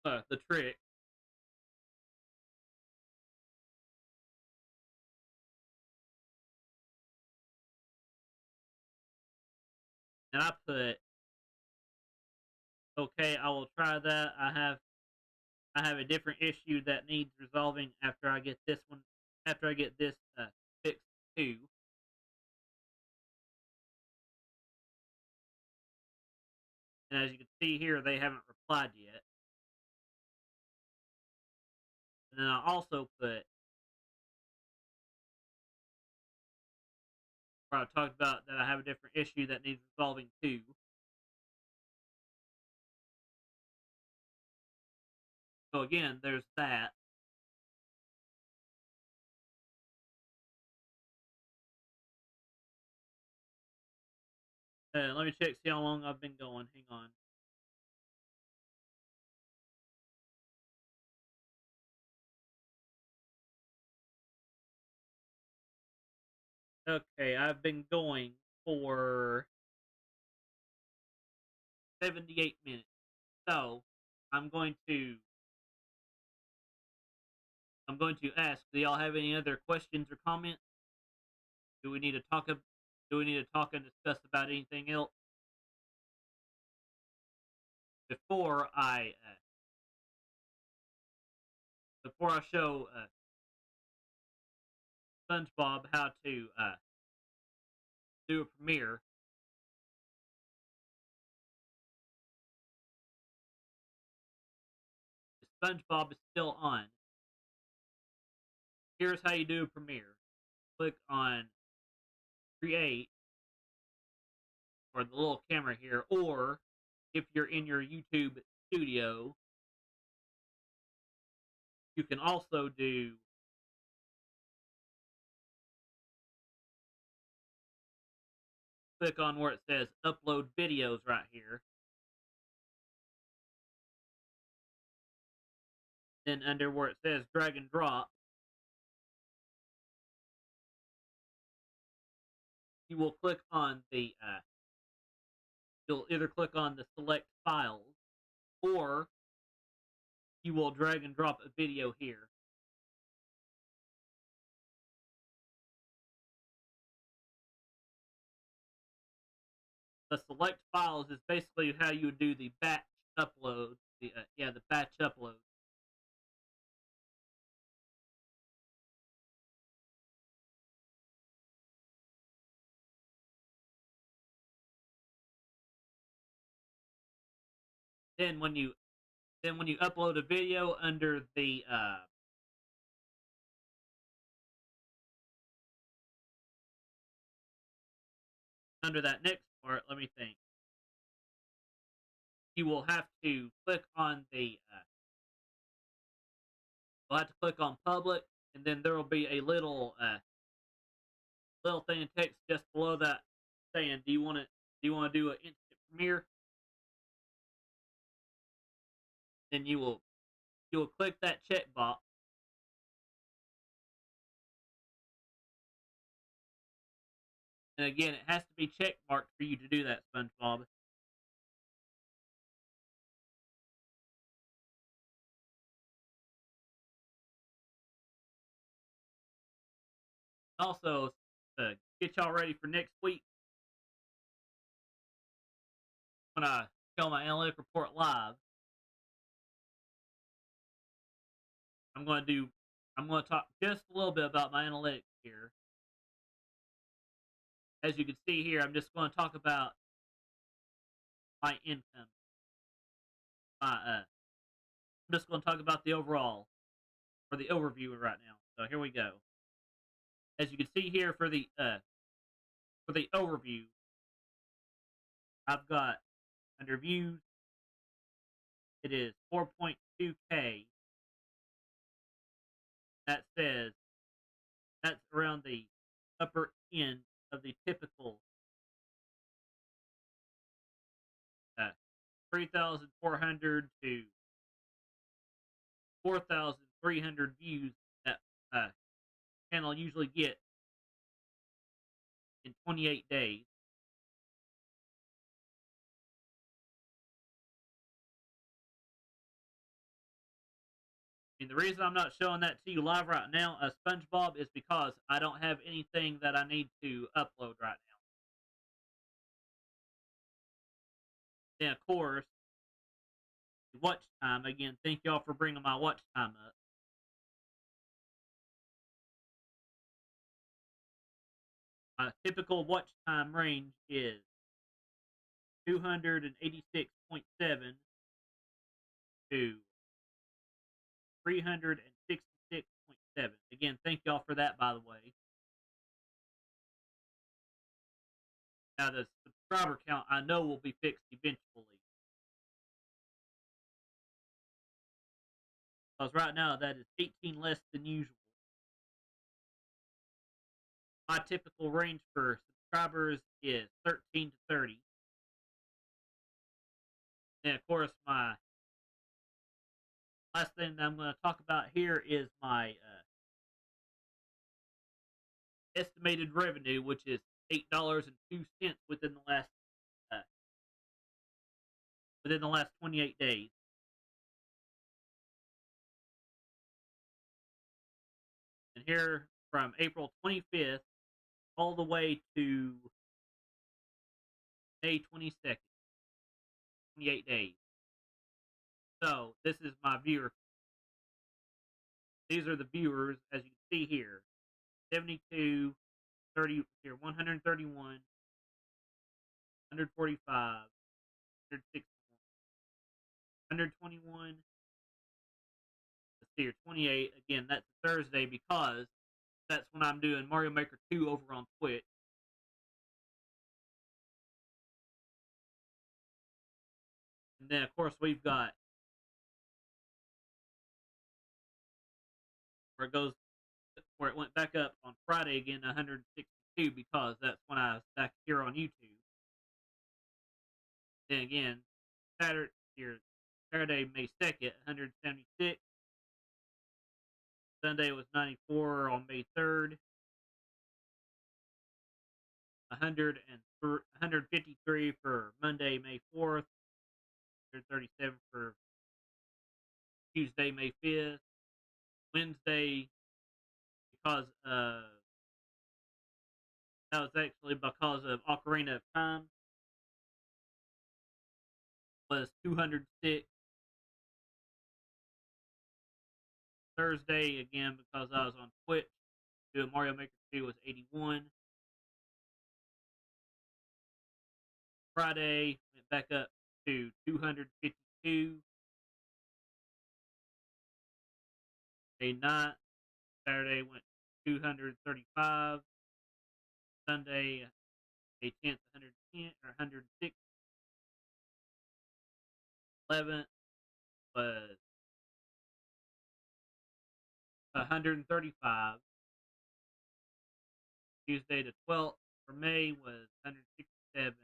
the trick. And I put, okay, I will try that. I have a different issue that needs resolving after I get this one. After I get this fixed too. And as you can see here, they haven't replied yet. And then I also put, where I talked about that I have a different issue that needs resolving too. So again, there's that. Let me check, see how long I've been going. Hang on. Okay, I've been going for 78 minutes. So I'm going to ask. Do y'all have any other questions or comments? Do we need to talk? Do we need to talk and discuss about anything else before I show SpongeBob how to do a premiere? If SpongeBob is still on, here's how you do a premiere. Click on create or the little camera here, or if you're in your YouTube studio, you can also click on where it says upload videos right here. Then under where it says drag and drop, you will click on you'll either click on the select files, or you will drag and drop a video here. The select files is basically how you would do the batch upload. The batch upload. Then when you upload a video under the under that next part, let me think. You will have to click on you'll have to click on public, and then there will be a little thing of text just below that saying, do you want to do an instant premiere? Then you will click that checkbox. And again, it has to be check marked for you to do that, SpongeBob. Also, get y'all ready for next week when I show my analytic report live. I'm going to talk just a little bit about my analytics here. As you can see here, I'm just going to talk about my income. I'm just going to talk about the overall, or the overview right now. So here we go. As you can see here for the overview, I've got under views, it is 4.2K. That says that's around the upper end of the typical 3,400 to 4,300 views that channel usually get in 28 days. And the reason I'm not showing that to you live right now, SpongeBob, is because I don't have anything that I need to upload right now. Then, of course, watch time. Again, thank y'all for bringing my watch time up. My typical watch time range is 286.7 to 366.7. Again, thank y'all for that, by the way. Now, the subscriber count I know will be fixed eventually. Because right now, that is 18 less than usual. My typical range for subscribers is 13 to 30. And of course, my last thing that I'm going to talk about here is my estimated revenue, which is $8.02 within the last within the last 28 days. And here from April 25th all the way to May 22nd, 28 days. So this is my viewer. These are the viewers, as you can see here. 72, 30, here, 131, 145, 161, 121, let's see here, 28. Again, that's Thursday because that's when I'm doing Mario Maker 2 over on Twitch. And then, of course, we've got where it went back up on Friday again, 162, because that's when I was back here on YouTube. Then again, Saturday, May 2nd, 176. Sunday was 94 on May 3rd. 153 for Monday, May 4th. 137 for Tuesday, May 5th. Wednesday, because that was actually because of Ocarina of Time, was 206. Thursday, again, because I was on Twitch doing Mario Maker 2, was 81. Friday, went back up to 252. Day 9th, Saturday went 235. Sunday, May 10th, 110 or 106. 11th was 135. Tuesday the 12th for May was 167.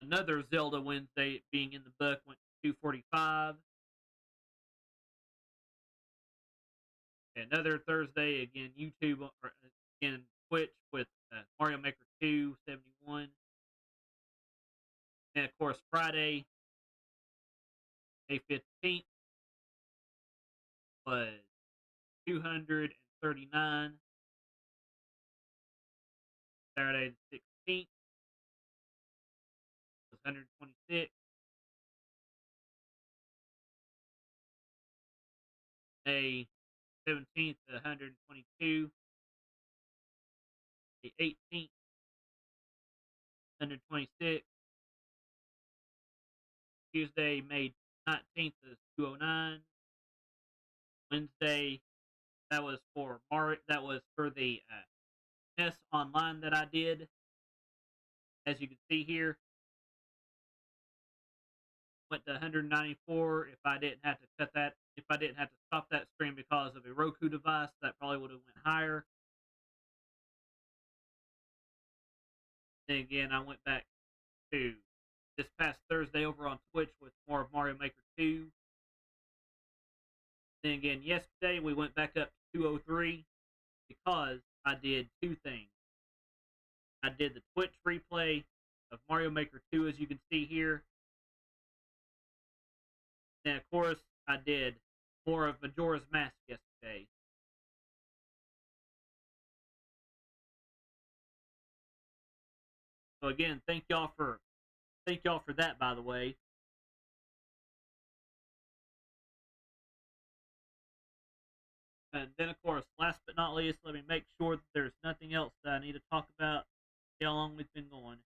Another Zelda Wednesday being in the book went to 245. Another Thursday, again, YouTube, or again, Twitch with Mario Maker 2, 71. And, of course, Friday, May 15th, was 239. Saturday the 16th was 126. May 17th, 122. The 18th, 126. Tuesday, May 19th is 209. Wednesday, that was for the NES Online that I did. As you can see here, went to 194. If I didn't have to stop that stream because of a Roku device, that probably would have went higher. Then again, I went back to this past Thursday over on Twitch with more of Mario Maker 2. Then again, yesterday we went back up to 203 because I did two things. I did the Twitch replay of Mario Maker 2, as you can see here. And of course, I did more of Majora's Mask yesterday. So again, thank y'all for that, by the way. And then, of course, last but not least, let me make sure that there's nothing else that I need to talk about. See how long we've been going.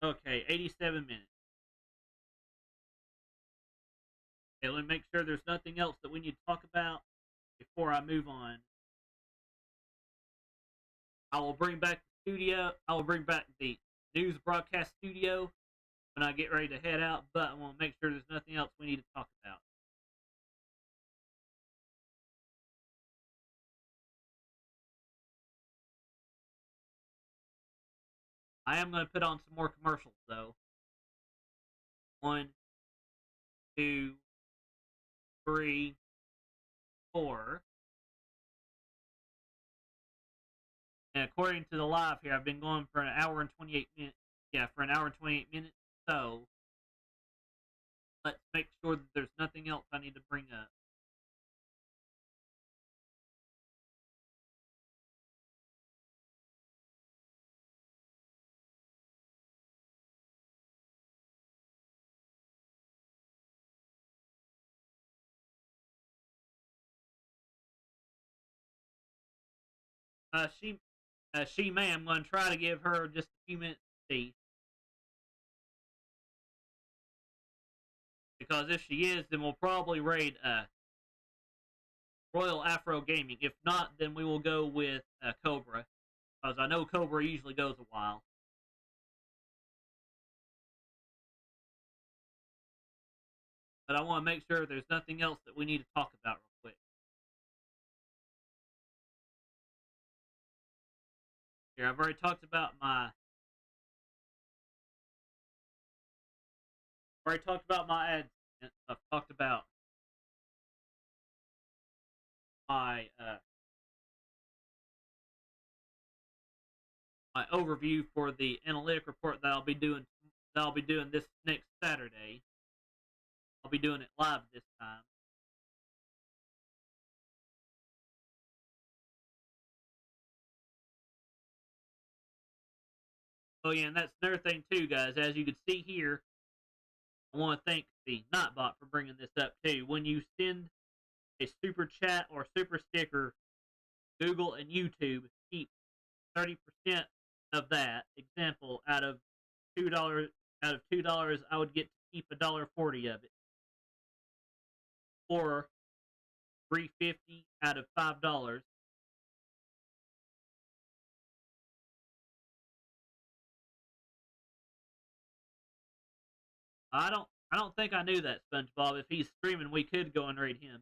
Okay, 87 minutes. Okay, let me make sure there's nothing else that we need to talk about before I move on. I will bring back the studio. I will bring back the news broadcast studio when I get ready to head out, but I want to make sure there's nothing else we need to talk about. I am going to put on some more commercials, though. One, 2, 3, 4. And according to the live here, I've been going for an hour and 28 minutes. Yeah, for an hour and 28 minutes. So let's make sure that there's nothing else I need to bring up. She may. I'm going to try to give her just a few minutes to see. Because if she is, then we'll probably raid Royal Afro Gaming. If not, then we will go with Cobra. Because I know Cobra usually goes a while. But I want to make sure there's nothing else that we need to talk about real quick. Here, I've already talked about my ads. I've talked about my my overview for the analytic report that I'll be doing this next Saturday. I'll be doing it live this time. Oh yeah, and that's another thing too, guys. As you can see here, I want to thank the Nightbot for bringing this up too. When you send a super chat or super sticker, Google and YouTube keep 30% of that. Example, out of $2, I would get to keep $1.40 of it, or $3.50 out of $5. I don't think I knew that, SpongeBob. If he's streaming, we could go and raid him.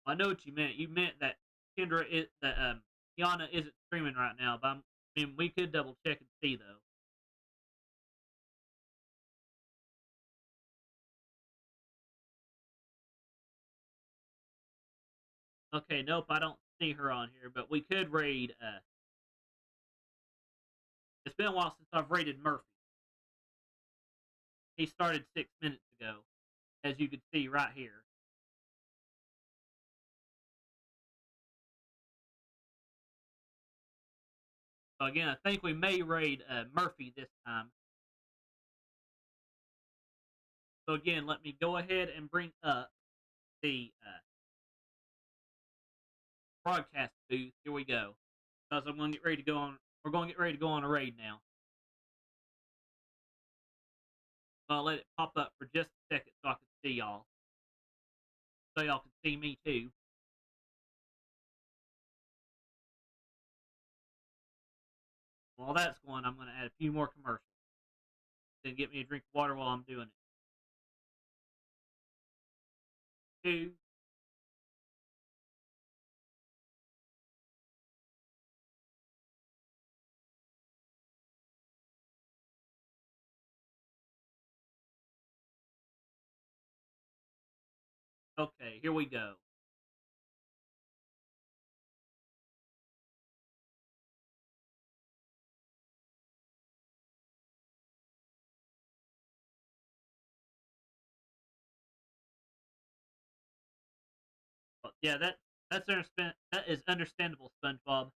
I know what you meant. You meant that Yana isn't streaming right now, but I mean we could double check and see though. Okay, nope, I don't see her on here, but we could raid. It's been a while since I've raided Murphy. He started 6 minutes ago, as you can see right here. So again, I think we may raid Murphy this time. So again, let me go ahead and bring up the broadcast booth. Here we go. Because I'm going to get ready to go on. We're going to get ready to go on a raid now. I'll let it pop up for just a second so I can see y'all. So y'all can see me too. While that's going, I'm going to add a few more commercials. Then get me a drink of water while I'm doing it. 2. Okay, here we go. But yeah, that is understandable, SpongeBob.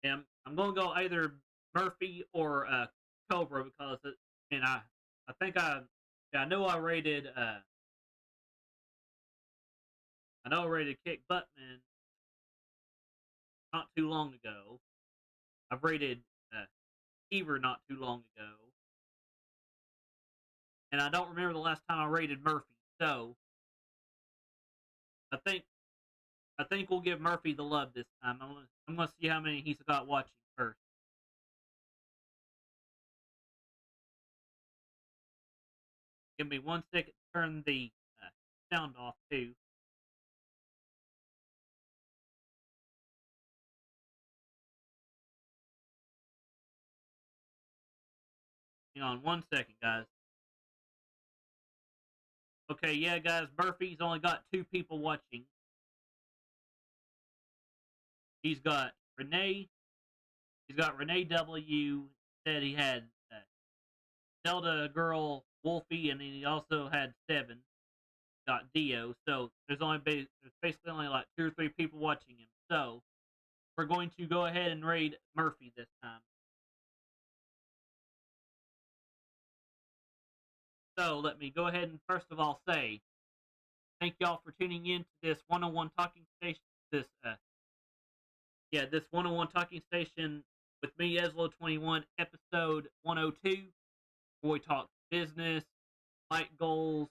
Yeah, I'm going to go either Murphy or Cobra because I think yeah, I know I rated Kick Buttman not too long ago. I've rated Heaver not too long ago, and I don't remember the last time I rated Murphy. So I think we'll give Murphy the love this time. I'm gonna see how many he's got watching first. Give me 1 second to turn the sound off too. Hang on 1 second, guys. Okay, yeah, guys, Murphy's only got 2 people watching. He's got Renee. He's got Renee W. Said he had Zelda Girl Wolfie, and then he also had 7. Got Dio. So there's basically only like 2 or 3 people watching him. So we're going to go ahead and raid Murphy this time. So let me go ahead and first of all say thank y'all for tuning in to this 101 talking station. This 101 talking station with me, EZLO21, episode 102, where we talk business, light goals.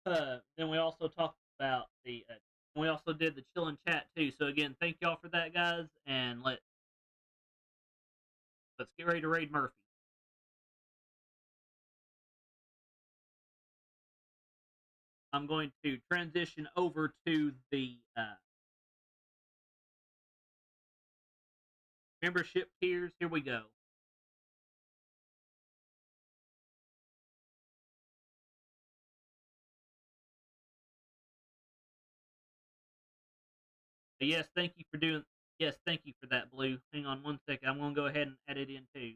Then we also talked about we also did the chill and chat too. So again, thank y'all for that, guys, and let's get ready to raid Murphy. I'm going to transition over to the membership tiers. Here we go. Yes, thank you for doing. Yes, thank you for that, Blue. Hang on 1 second. I'm going to go ahead and add it in too.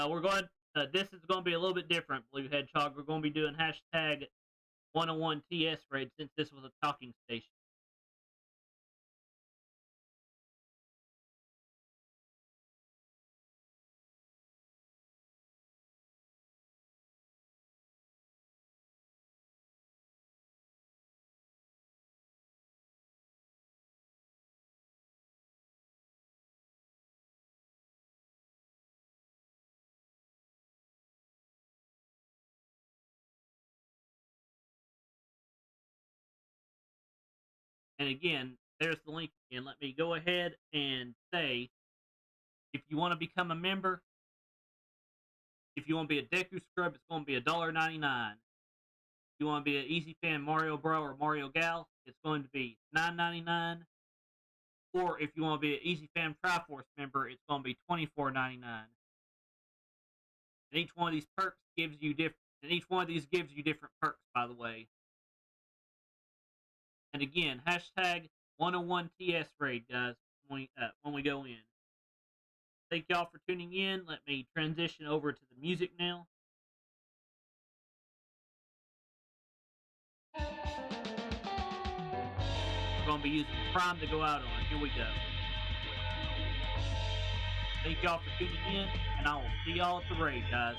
We're going. This is going to be a little bit different, Blue Hedgehog. We're going to be doing hashtag 101 TS raid since this was a talking station. And again, there's the link again. Let me go ahead and say, if you want to become a member, if you want to be a Deku Scrub, it's going to be $1.99. If you want to be an Easy Fan Mario Bro or Mario Gal, it's going to be $9.99. Or if you want to be an Easy Fan Triforce member, it's going to be $24.99. And each one of these perks gives you different. And each one of these gives you different perks, by the way. And again, hashtag 101 TS raid, guys, when we go in. Thank y'all for tuning in. Let me transition over to the music now. We're going to be using Prime to go out on. Here we go. Thank y'all for tuning in, and I will see y'all at the raid, guys.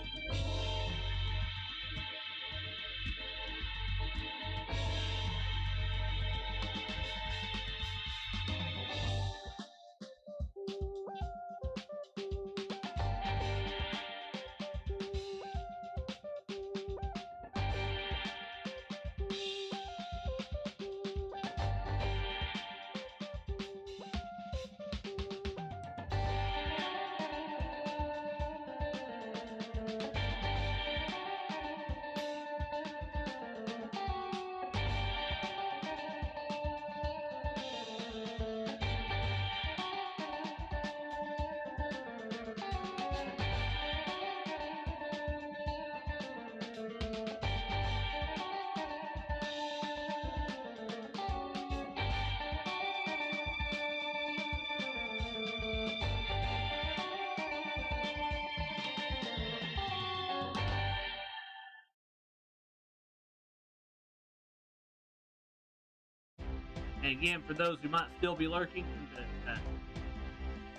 And again, for those who might still be lurking,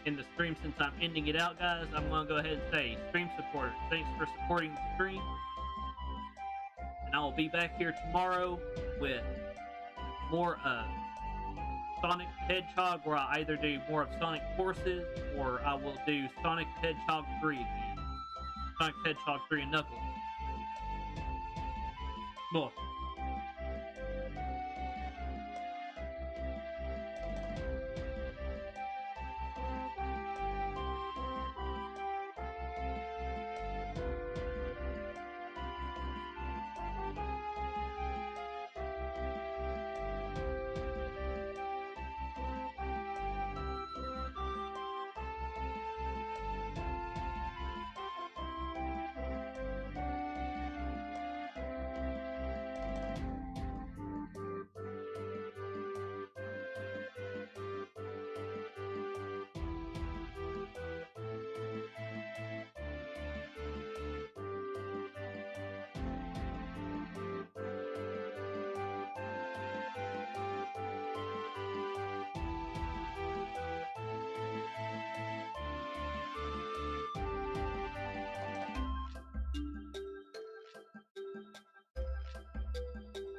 in the stream, since I'm ending it out, guys, I'm going to go ahead and say, stream supporters, thanks for supporting the stream. And I will be back here tomorrow with more Sonic Hedgehog, where I either do more of Sonic Forces, or I will do Sonic Hedgehog 3 again. Sonic Hedgehog 3 and Knuckles. Well,